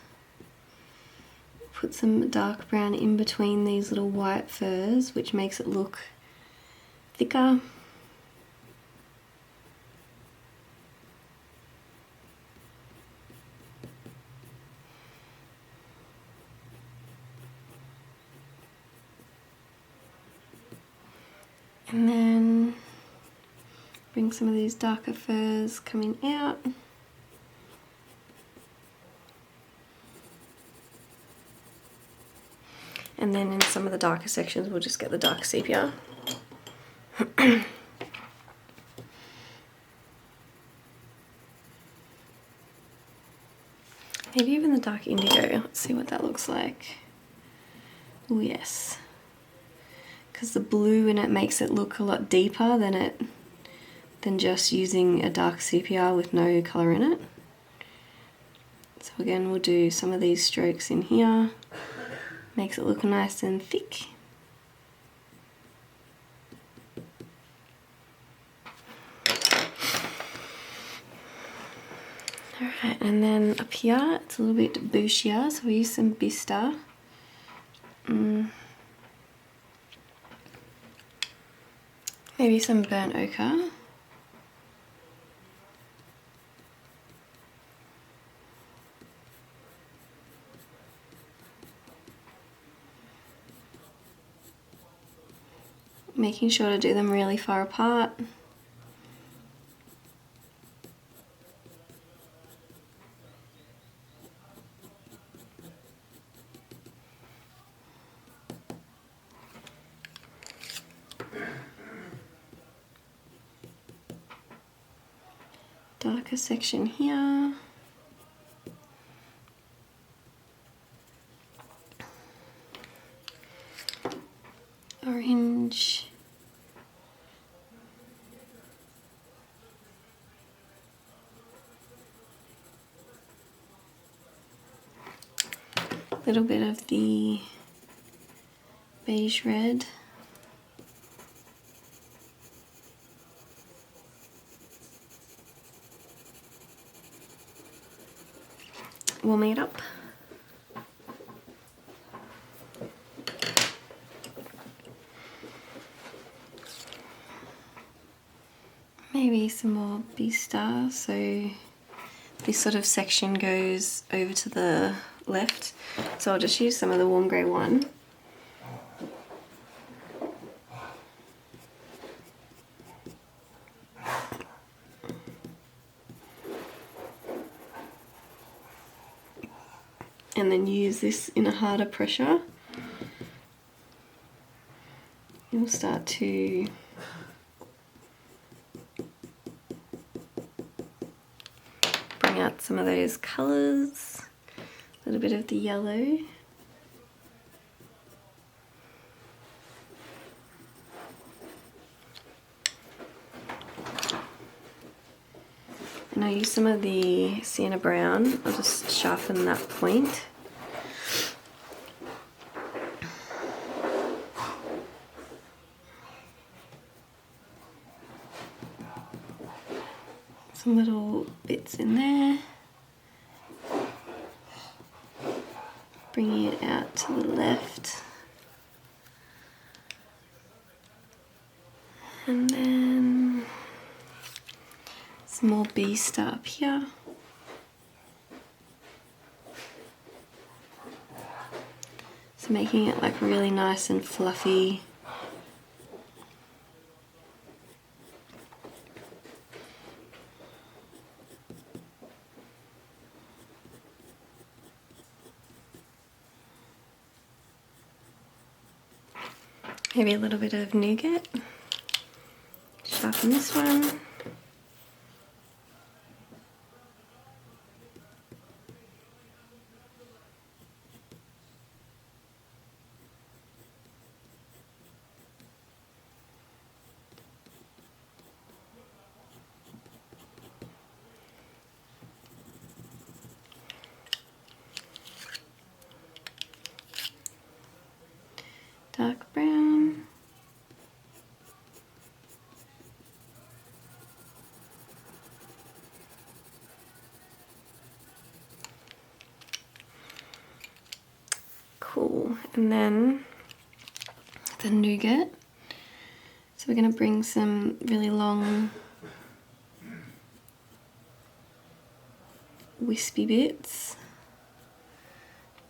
put some dark brown in between these little white furs, which makes it look thicker. And then bring some of these darker furs coming out. And then in some of the darker sections, we'll just get the dark sepia. Maybe even the dark indigo. Let's see what that looks like. Oh yes. Because the blue in it makes it look a lot deeper than just using a dark sepia with no colour in it. So again, we'll do some of these strokes in here. Makes it look nice and thick. Alright, and then up here, it's a little bit bushier, so we use some Bistre. Maybe some burnt ochre. Making sure to do them really far apart. Darker section here. Orange. A little bit of the beige red. Warming it up. Maybe some more Bistre, so this sort of section goes over to the left. So I'll just use some of the warm grey one. And then use this in a harder pressure. You'll start to bring out some of those colours, a little bit of the yellow. And I use some of the Siena brown. I'll just sharpen that point. Some little bits in there. Bringing it out to the left. And then some more Bistre up here. So making it like really nice and fluffy. Maybe a little bit of Nougat. Sharpen this one. Dark brown. Cool. And then the Nougat. So we're going to bring some really long wispy bits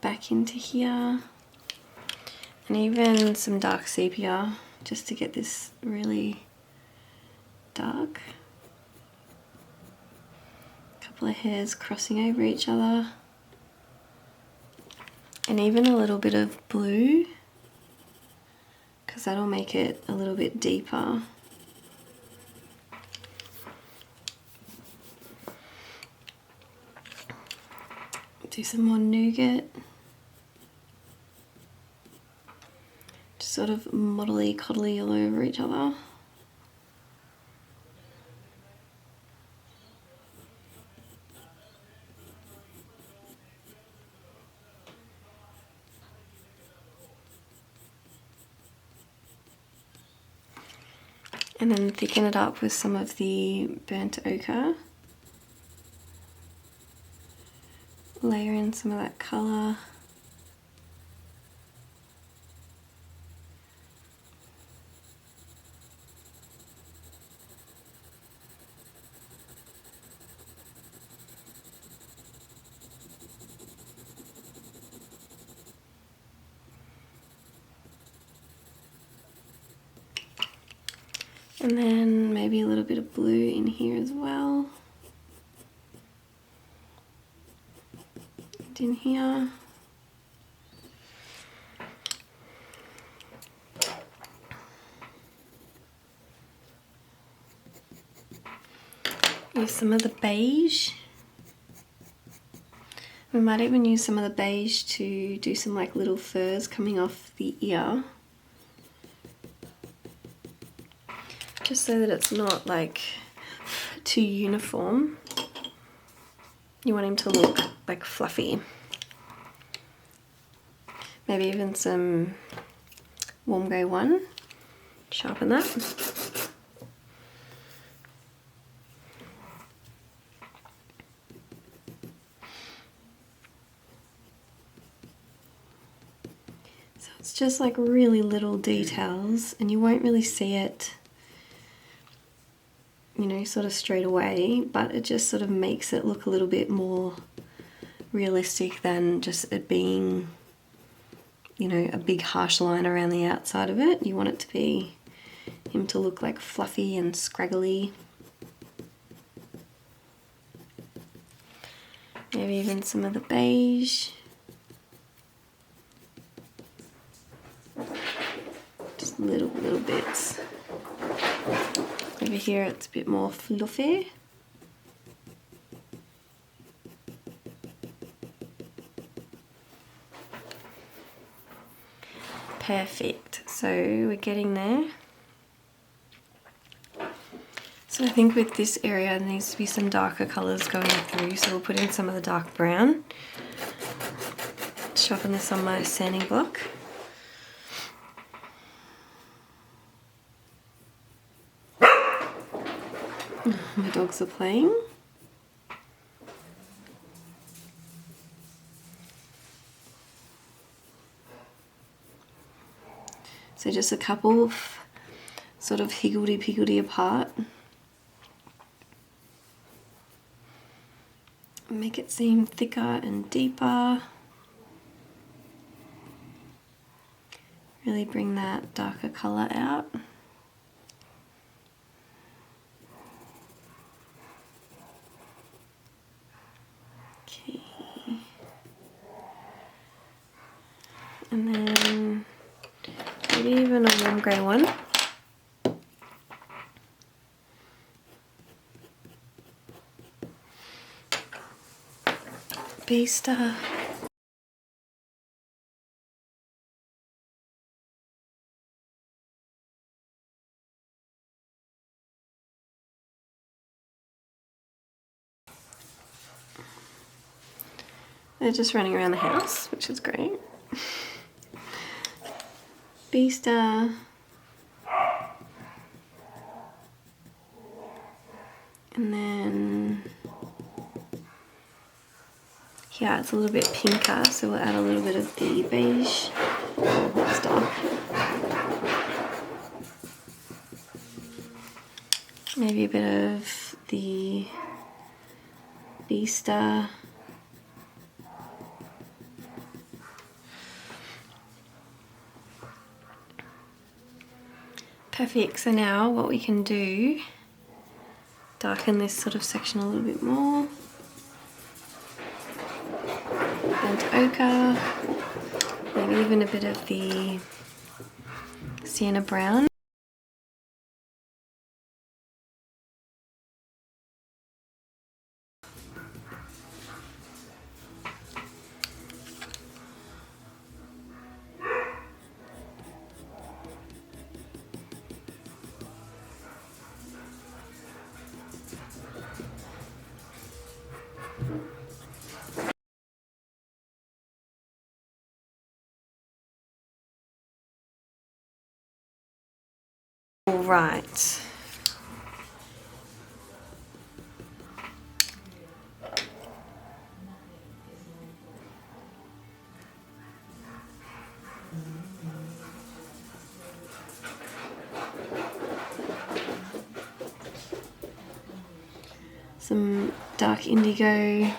back into here. And even some dark sepia just to get this really dark. A couple of hairs crossing over each other. And even a little bit of blue, because that'll make it a little bit deeper. Do some more Nougat. Just sort of modelly, coddly all over each other. And then thicken it up with some of the burnt ochre. Layer in some of that colour. And then maybe a little bit of blue in here as well. And in here. Use some of the beige. We might even use some of the beige to do some like little furs coming off the ear. Just so that it's not like too uniform. You want him to look like fluffy. Maybe even some warm grey 1. Sharpen that. So it's just like really little details, and you won't really see it, you know, sort of straight away, but it just sort of makes it look a little bit more realistic than just it being, you know, a big harsh line around the outside of it. You want it to be, him to look like fluffy and scraggly. Maybe even some of the beige. Just little bits. Over here it's a bit more fluffy. Perfect, so we're getting there. So I think with this area there needs to be some darker colours going through, so we'll put in some of the dark brown. Sharpen this on my sanding block. My dogs are playing. So just a couple of sort of higgledy-piggledy apart. Make it seem thicker and deeper. Really bring that darker colour out. Okay. And then maybe even a warm grey 1. Bistre. They're just running around the house, which is great. Bistre. And then here it's a little bit pinker, so we'll add a little bit of the beige stuff. Maybe a bit of the Bistre. Perfect, so now what we can do, darken this sort of section a little bit more. And ochre, maybe even a bit of the Siena brown. All right. Some dark indigo.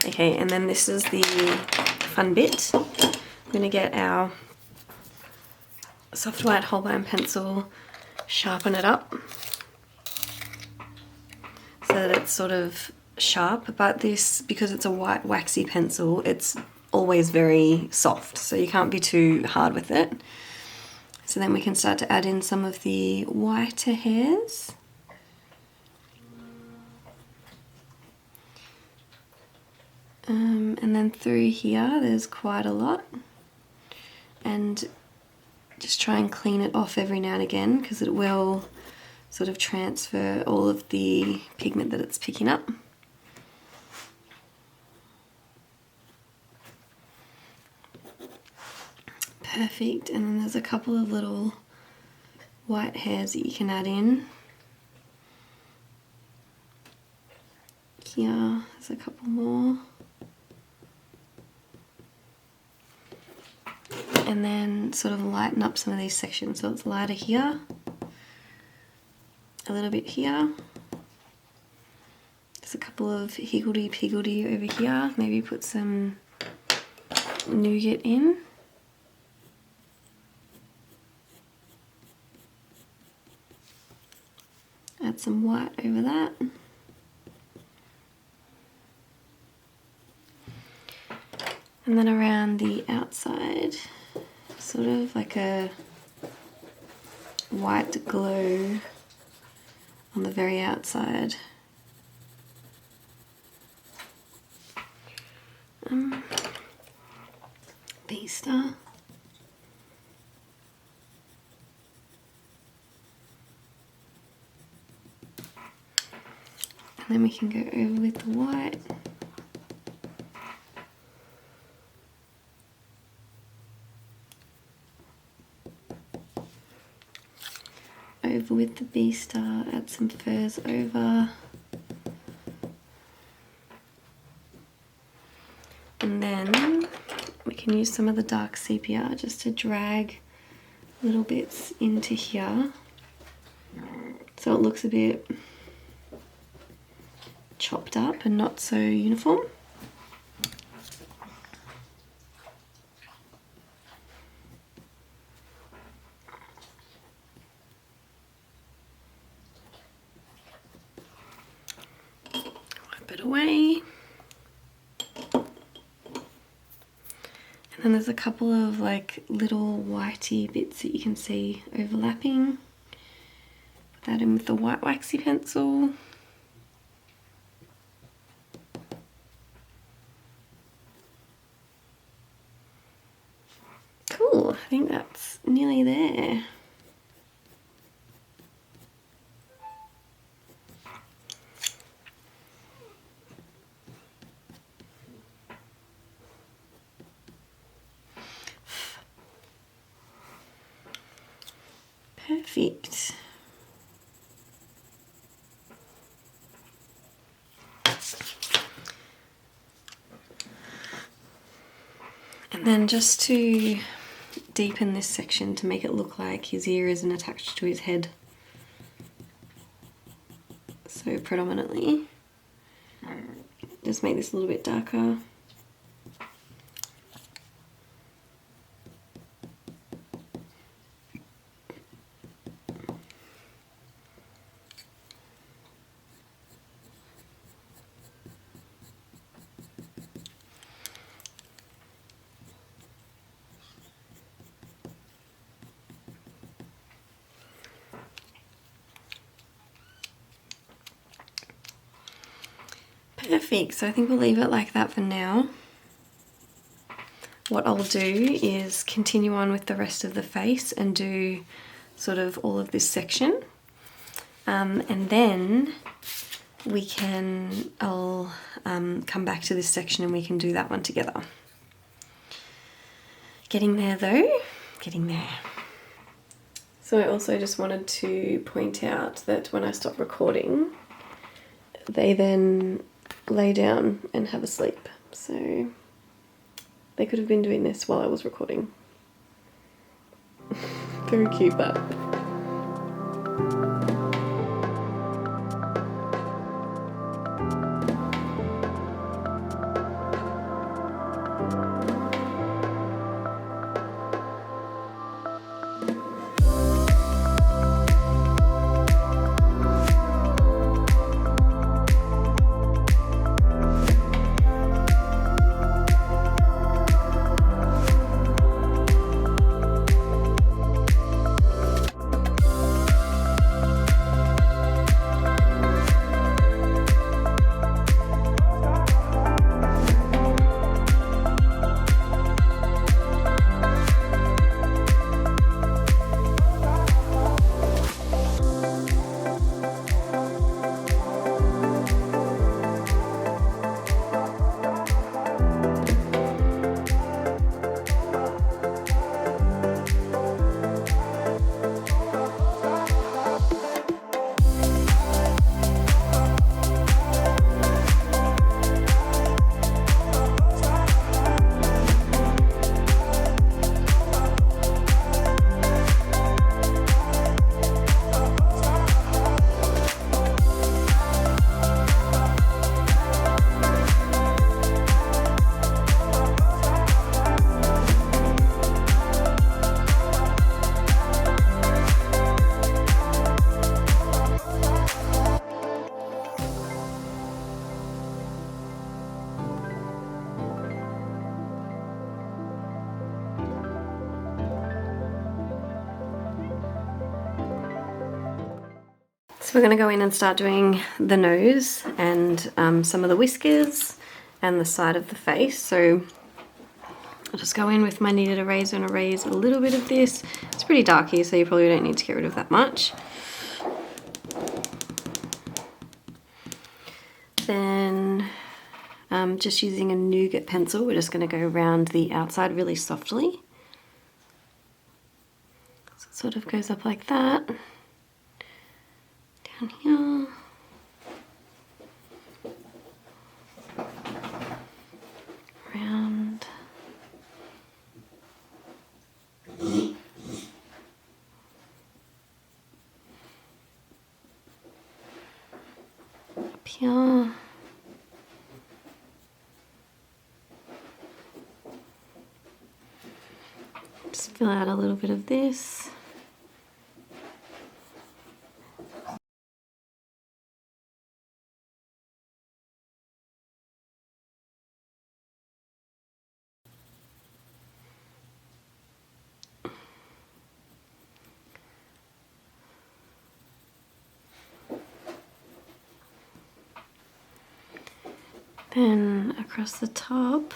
Okay, and then this is the fun bit. I'm going to get our soft white Holbein pencil, sharpen it up so that it's sort of sharp, but this, because it's a white waxy pencil, it's always very soft, so you can't be too hard with it. So then we can start to add in some of the whiter hairs. And then through here there's quite a lot, and just try and clean it off every now and again because it will sort of transfer all of the pigment that it's picking up. Perfect, and then there's a couple of little white hairs that you can add in. Here, there's a couple more. And then sort of lighten up some of these sections. So it's lighter here, a little bit here. There's a couple of higgledy-piggledy over here. Maybe put some nougat in. Add some white over that. And then around the outside, sort of like a white glow on the very outside. Bistre. And then we can go over with the white. Over with the Bistre, add some furs over. And then we can use some of the dark sepia just to drag little bits into here so it looks a bit chopped up and not so uniform. Wipe it away. And then there's a couple of like little whitey bits that you can see overlapping. Put that in with the white waxy pencil. Cool, I think that's nearly there. Perfect. And then just to deepen this section to make it look like his ear isn't attached to his head. So predominantly, just make this a little bit darker. Perfect, so I think we'll leave it like that for now. What I'll do is continue on with the rest of the face and do sort of all of this section. And then I'll come back to this section and we can do that one together. Getting there though, getting there. So I also just wanted to point out that when I stop recording, they then lay down and have a sleep. So they could have been doing this while I was recording. Very cute, that. So we're going to go in and start doing the nose and some of the whiskers and the side of the face. So I'll just go in with my kneaded eraser and erase a little bit of this. It's pretty dark here, so you probably don't need to get rid of that much. Then just using a Nougat pencil, we're just going to go around the outside really softly. So it sort of goes up like that. Down here. Around. Up here. Just fill out a little bit of this. Then across the top,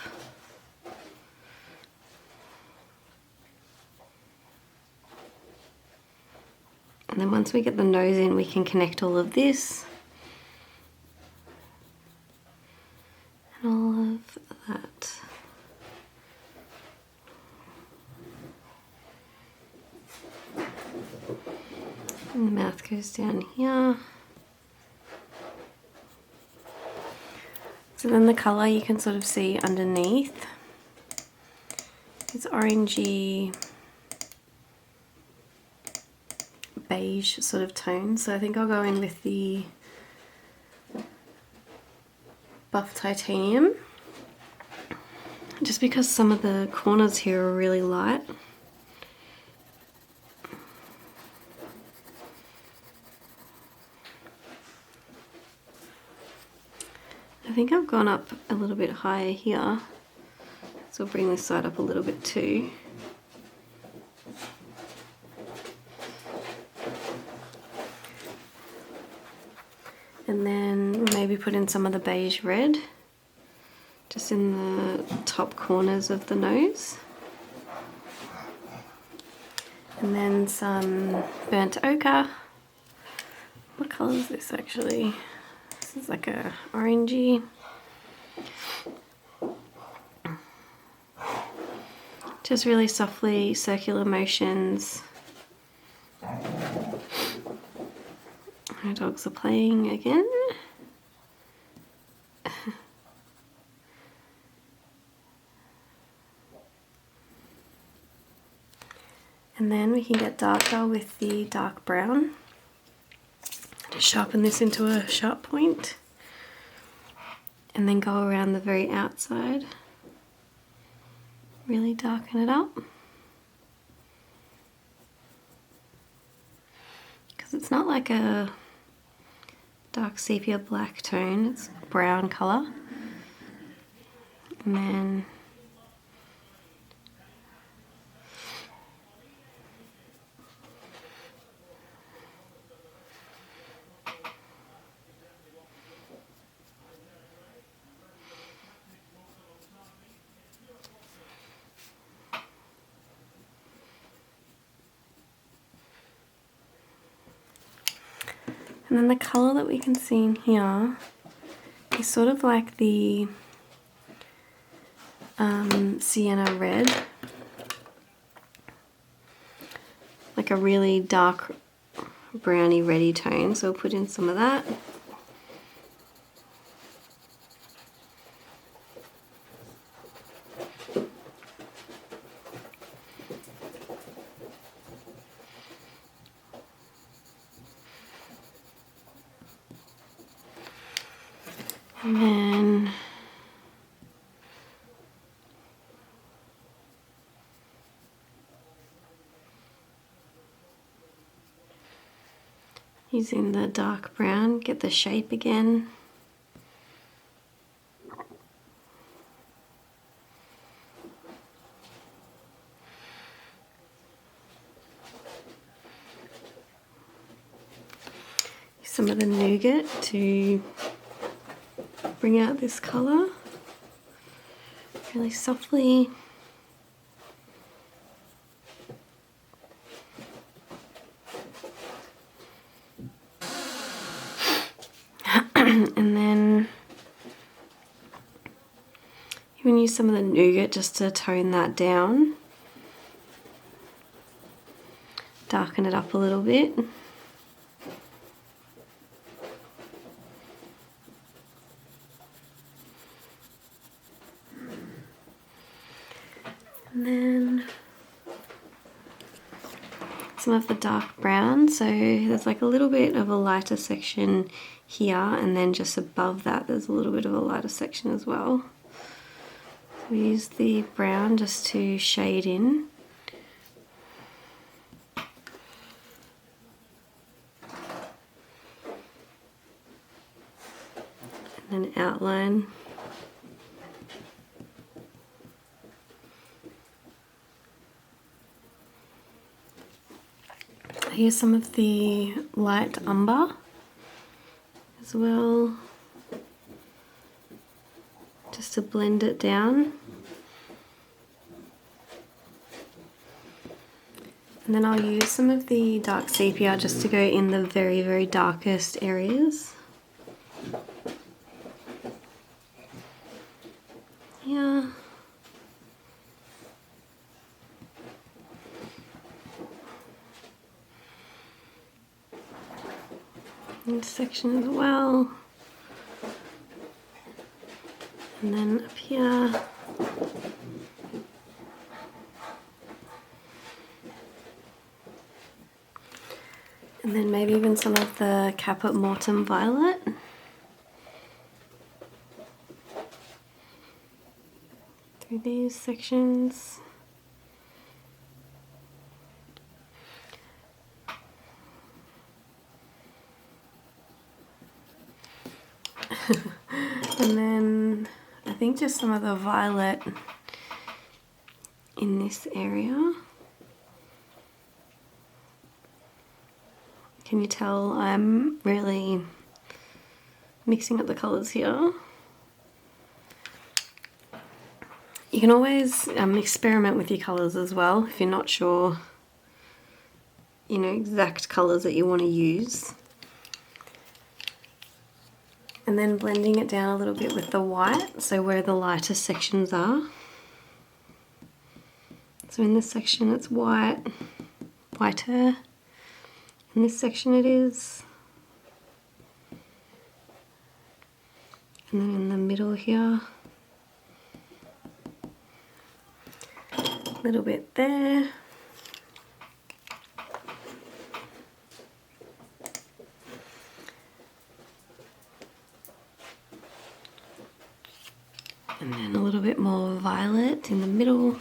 and then once we get the nose in, we can connect all of this and all of that. And the mouth goes down here. So then the colour you can sort of see underneath. It's orangey, beige sort of tone. So I think I'll go in with the buff titanium, just because some of the corners here are really light. I think I've gone up a little bit higher here, so I'll bring this side up a little bit too. And then maybe maybe put in some of the beige red just in the top corners of the nose. And then some burnt ochre. What colour is this actually? This is like a orangey. Just really softly circular motions. My dogs are playing again. And then we can get darker with the dark brown. Just sharpen this into a sharp point. And then go around the very outside. Really darken it up. Because it's not like a dark sepia black tone, it's brown colour. And then the colour that we can see in here is sort of like the Siena red, like a really dark browny reddy tone, so we'll put in some of that. And then using the dark brown, get the shape again. Use some of the Nougat to bring out this colour really softly. And then you can use some of the Nougat just to tone that down, darken it up a little bit. And then some of the dark brown, so there's like a little bit of a lighter section here, and then just above that there's a little bit of a lighter section as well. So we use the brown just to shade in. And then outline. I use some of the light umber as well, just to blend it down. And then I'll use some of the dark sepia just to go in the very, very darkest areas. Yeah. This section as well. And then up here. And then maybe even some of the Caput Mortuum violet. Through these sections. And then I think just some of the violet in this area. Can you tell I'm really mixing up the colours here. You can always experiment with your colours as well if you're not sure, you know, exact colours that you want to use. And then blending it down a little bit with the white, so where the lighter sections are. So in this section it's white, whiter. In this section it is. And then in the middle here, a little bit there. And then a little bit more violet in the middle.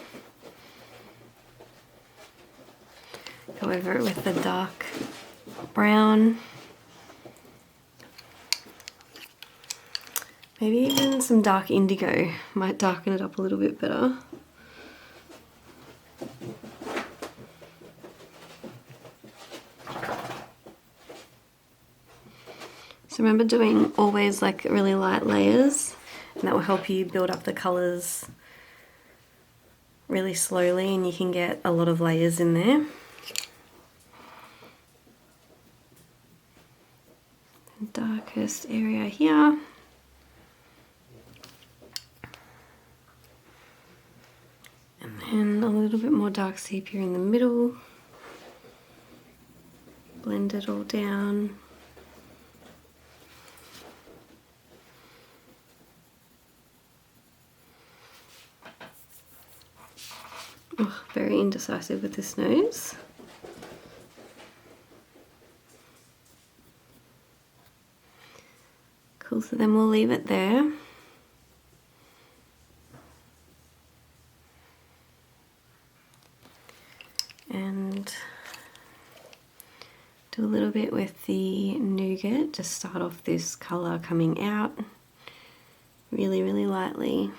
Go over it with the dark brown. Maybe even some dark indigo might darken it up a little bit better. So remember doing always like really light layers, and that will help you build up the colours really slowly and you can get a lot of layers in there. The darkest area here. And then a little bit more dark sepia in the middle. Blend it all down. Oh, very indecisive with this nose. Cool, so then we'll leave it there. And do a little bit with the Nougat to start off this colour coming out really, really lightly.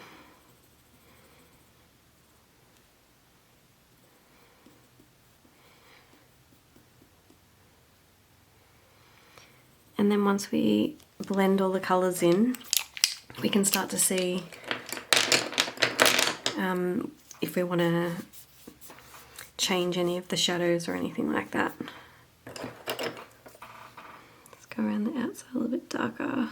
And then once we blend all the colours in, we can start to see if we want to change any of the shadows or anything like that. Let's go around the outside a little bit darker.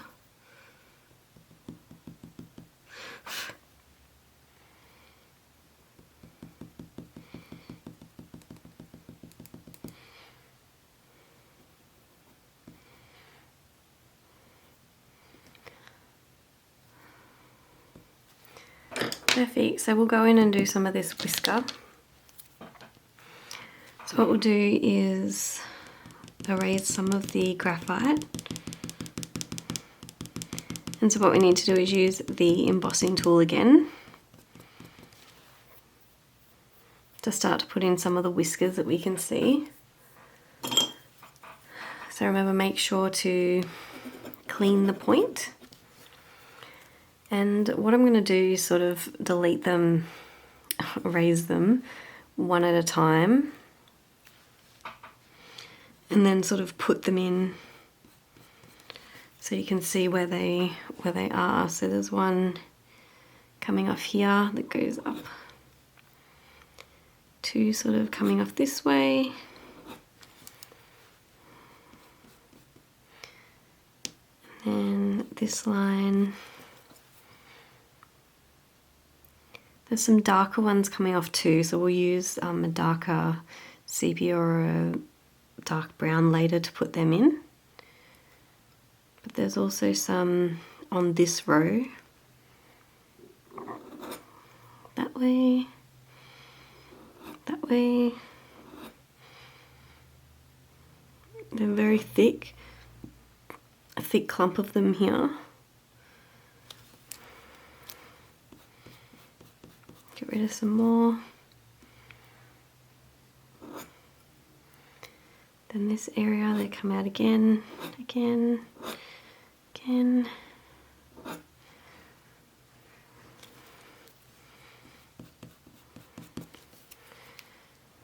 Perfect, so we'll go in and do some of this whisker. So what we'll do is erase some of the graphite. And so what we need to do is use the embossing tool again to start to put in some of the whiskers that we can see. So remember, make sure to clean the point. And what I'm going to do is sort of delete them, erase them one at a time, and then sort of put them in so you can see where they are. So there's one coming off here that goes up, two sort of coming off this way, and then this line. There's some darker ones coming off too, so we'll use a darker sepia or a dark brown later to put them in. But there's also some on this row. That way, that way. They're very thick, a thick clump of them here. Get rid of some more. Then this area, they come out again, again, again.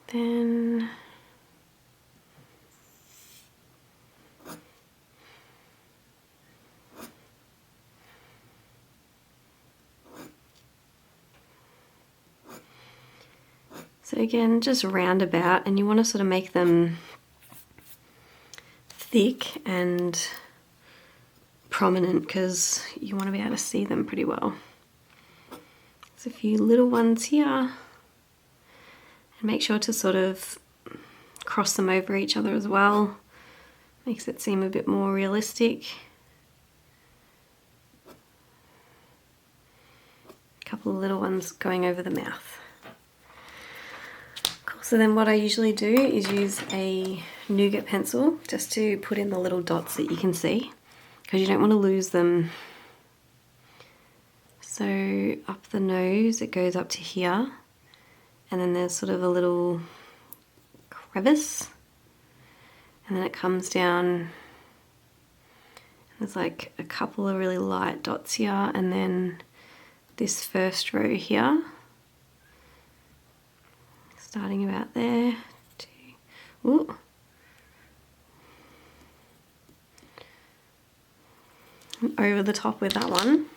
Then So again, just roundabout, and you want to sort of make them thick and prominent because you want to be able to see them pretty well. There's a few little ones here, and make sure to sort of cross them over each other as well. Makes it seem a bit more realistic. A couple of little ones going over the mouth. Cool. So then what I usually do is use a Nougat pencil just to put in the little dots that you can see, because you don't want to lose them. So up the nose it goes up to here, and then there's sort of a little crevice, and then it comes down. There's like a couple of really light dots here, and then this first row here, starting about there, ooh. Over the top with that one.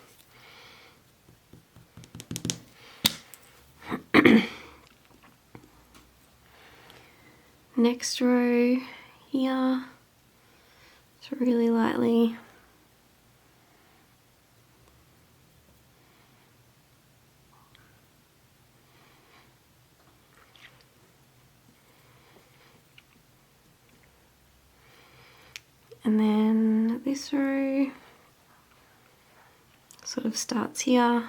Next row here, just really lightly. And then this row sort of starts here.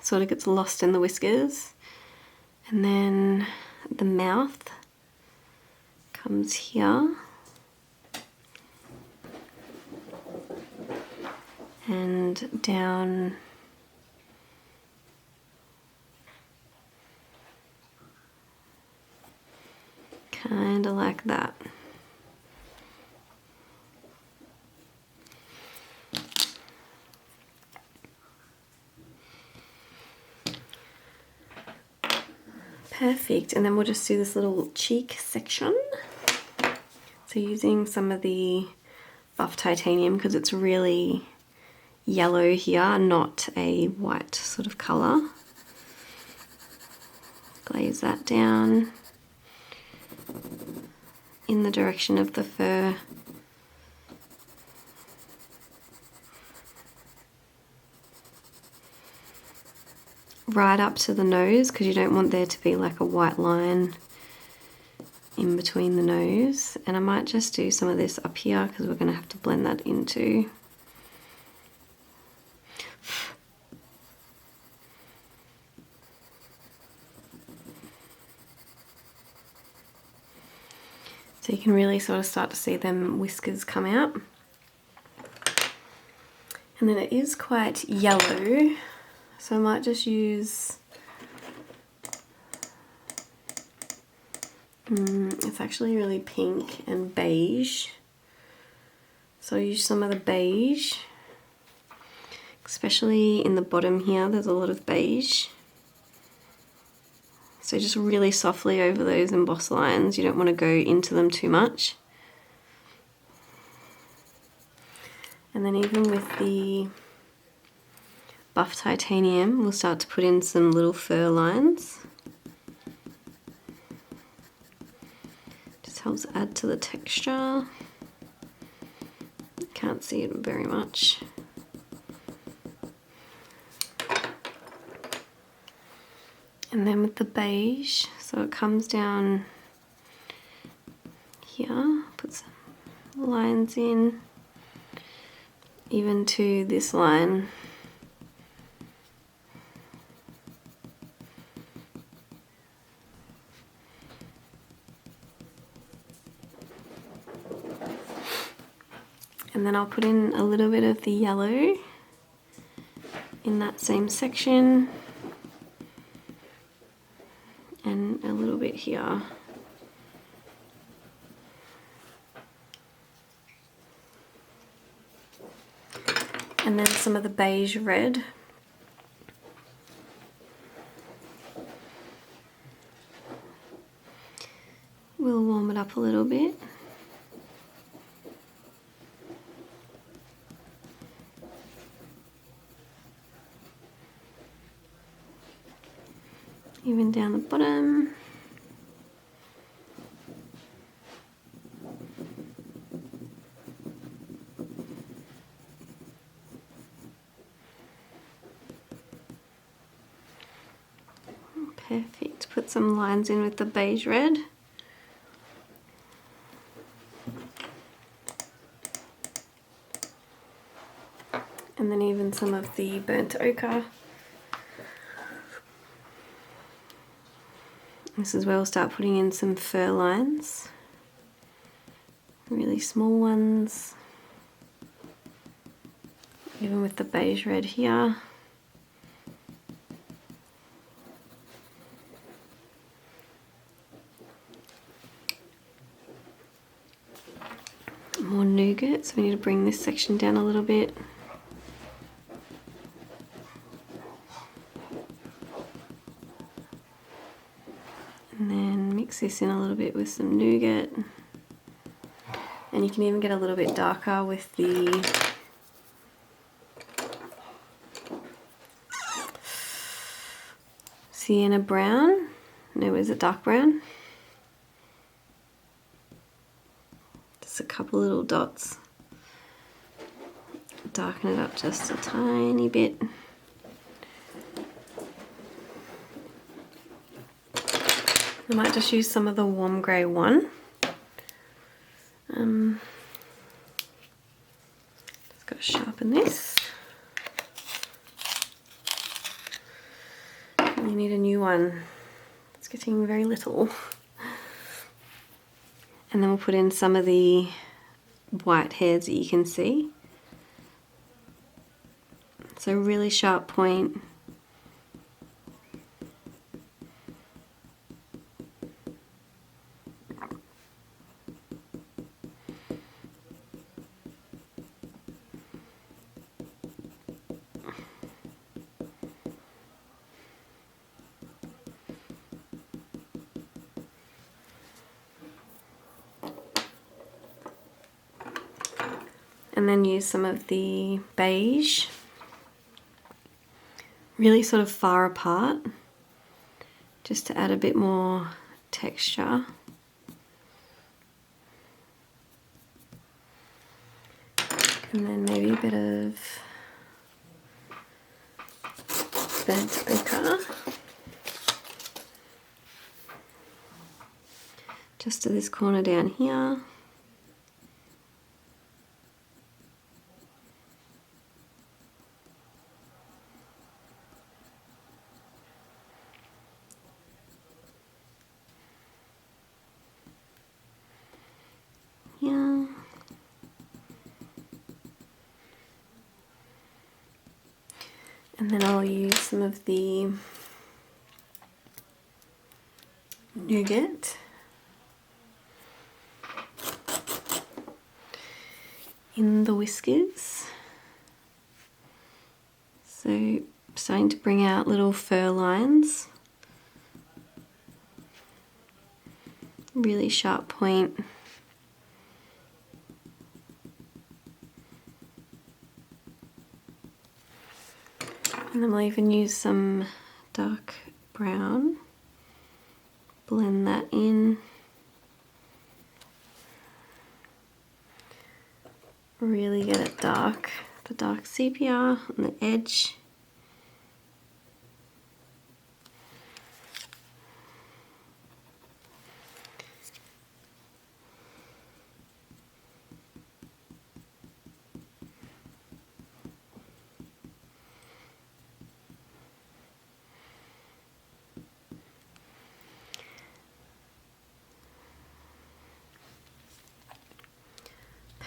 Sort of gets lost in the whiskers, and then the mouth comes here and down kind of like that. Perfect, and then we'll just do this little cheek section. So using some of the buff titanium because it's really yellow here, not a white sort of colour. Glaze that down in the direction of the fur. Right up to the nose, because you don't want there to be like a white line in between the nose. And I might just do some of this up here because we're going to have to blend that into. So you can really sort of start to see them whiskers come out. And then it is quite yellow, so I might just use, it's actually really pink and beige. So I'll use some of the beige, especially in the bottom here, there's a lot of beige. So just really softly over those embossed lines, you don't want to go into them too much. And then even with the buff titanium, we'll start to put in some little fur lines. Just helps add to the texture. Can't see it very much. And then with the beige, so it comes down here, put some lines in, even to this line. And then I'll put in a little bit of the yellow in that same section, and a little bit here. And then some of the beige red. We'll warm it up a little bit. even down the bottom. Perfect. Put some lines in with the beige red. And then even some of the burnt ochre. This is where we'll start putting in some fur lines. Really small ones. Even with the beige red here. More nougat, so we need to bring this section down a little bit. And then mix this in a little bit with some nougat. And you can even get a little bit darker with the Siena brown. No, is it dark brown? Just a couple little dots. Darken it up just a tiny bit. I might just use some of the warm grey one. Just got to sharpen this. You need a new one. It's getting very little. And then we'll put in some of the white hairs that you can see. So really sharp point. And then use some of the beige, really sort of far apart, just to add a bit more texture. And then maybe a bit of burnt ochre, just to this corner down here. And then I'll use some of the nougat in the whiskers. So starting to bring out little fur lines. Really sharp point. And then we'll even use some dark brown, blend that in. Really get it dark, the dark sepia on the edge.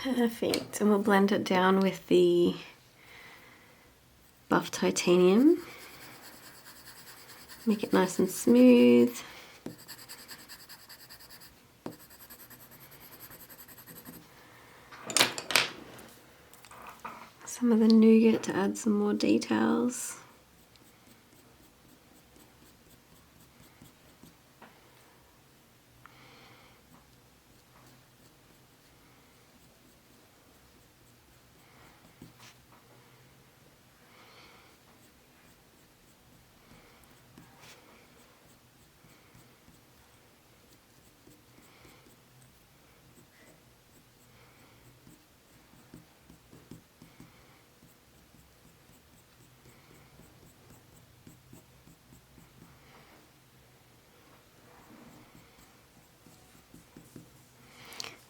Perfect, and we'll blend it down with the buff titanium. Make it nice and smooth. Some of the nougat to add some more details.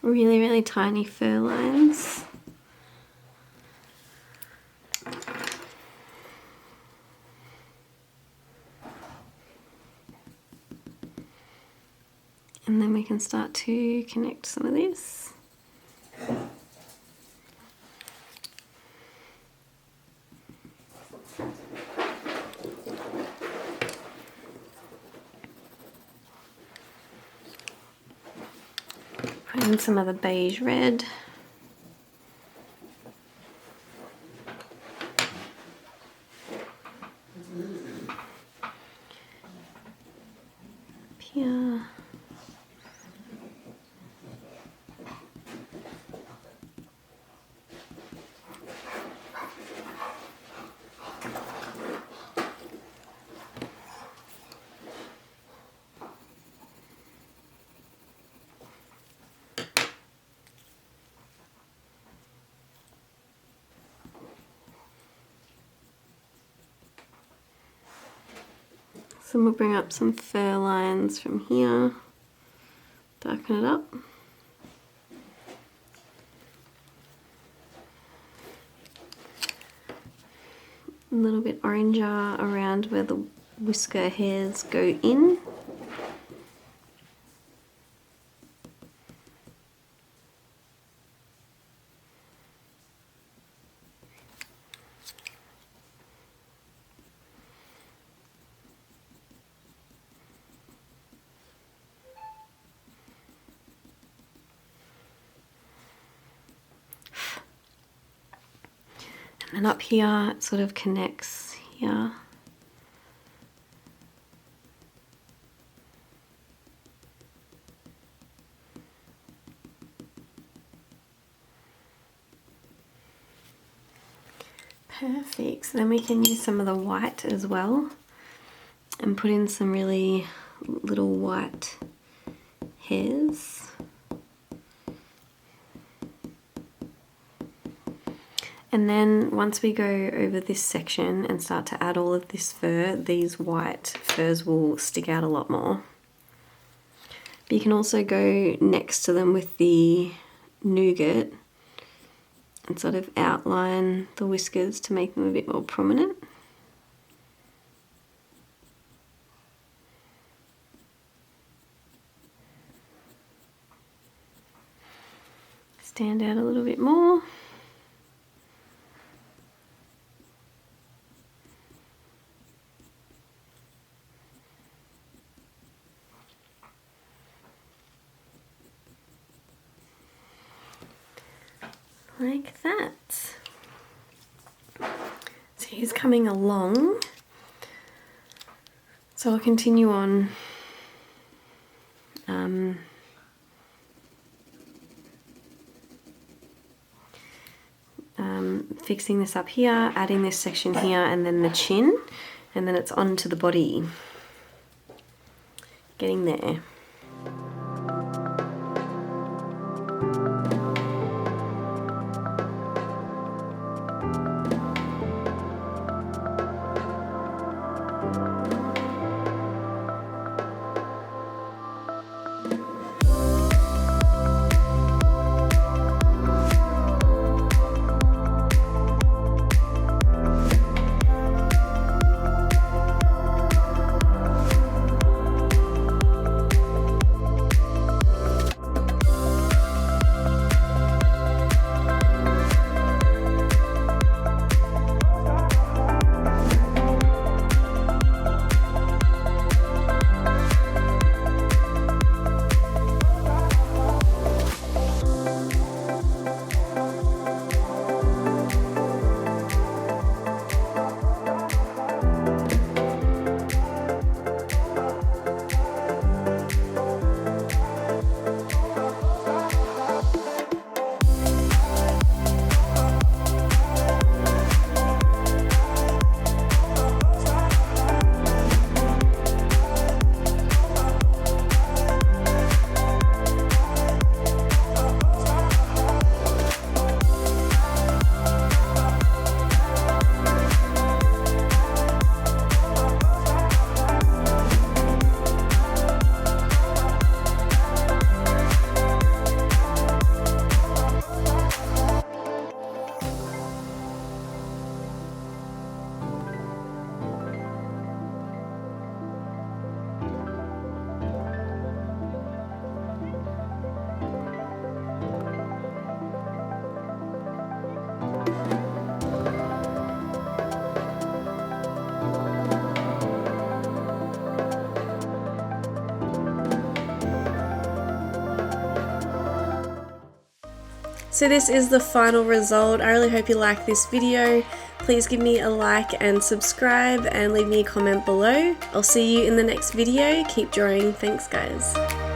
really, really tiny fur lines. And then we can start to connect some of this. Put in some of the beige red. Up here. So we'll bring up some fur lines from here, darken it up. A little bit oranger around where the whisker hairs go in. And up here, it sort of connects here. Perfect. So then we can use some of the white as well and put in some really little white hairs. And then once we go over this section and start to add all of this fur, these white furs will stick out a lot more. But you can also go next to them with the Nougat and sort of outline the whiskers to make them a bit more prominent. Stand out a little bit more. Like that. So he's coming along. So I'll continue on fixing this up here, adding this section here, and then the chin, and then it's on to the body. Getting there. So this is the final result. I really hope you like this video. Please give me a like and subscribe and leave me a comment below. I'll see you in the next video. Keep drawing. Thanks guys.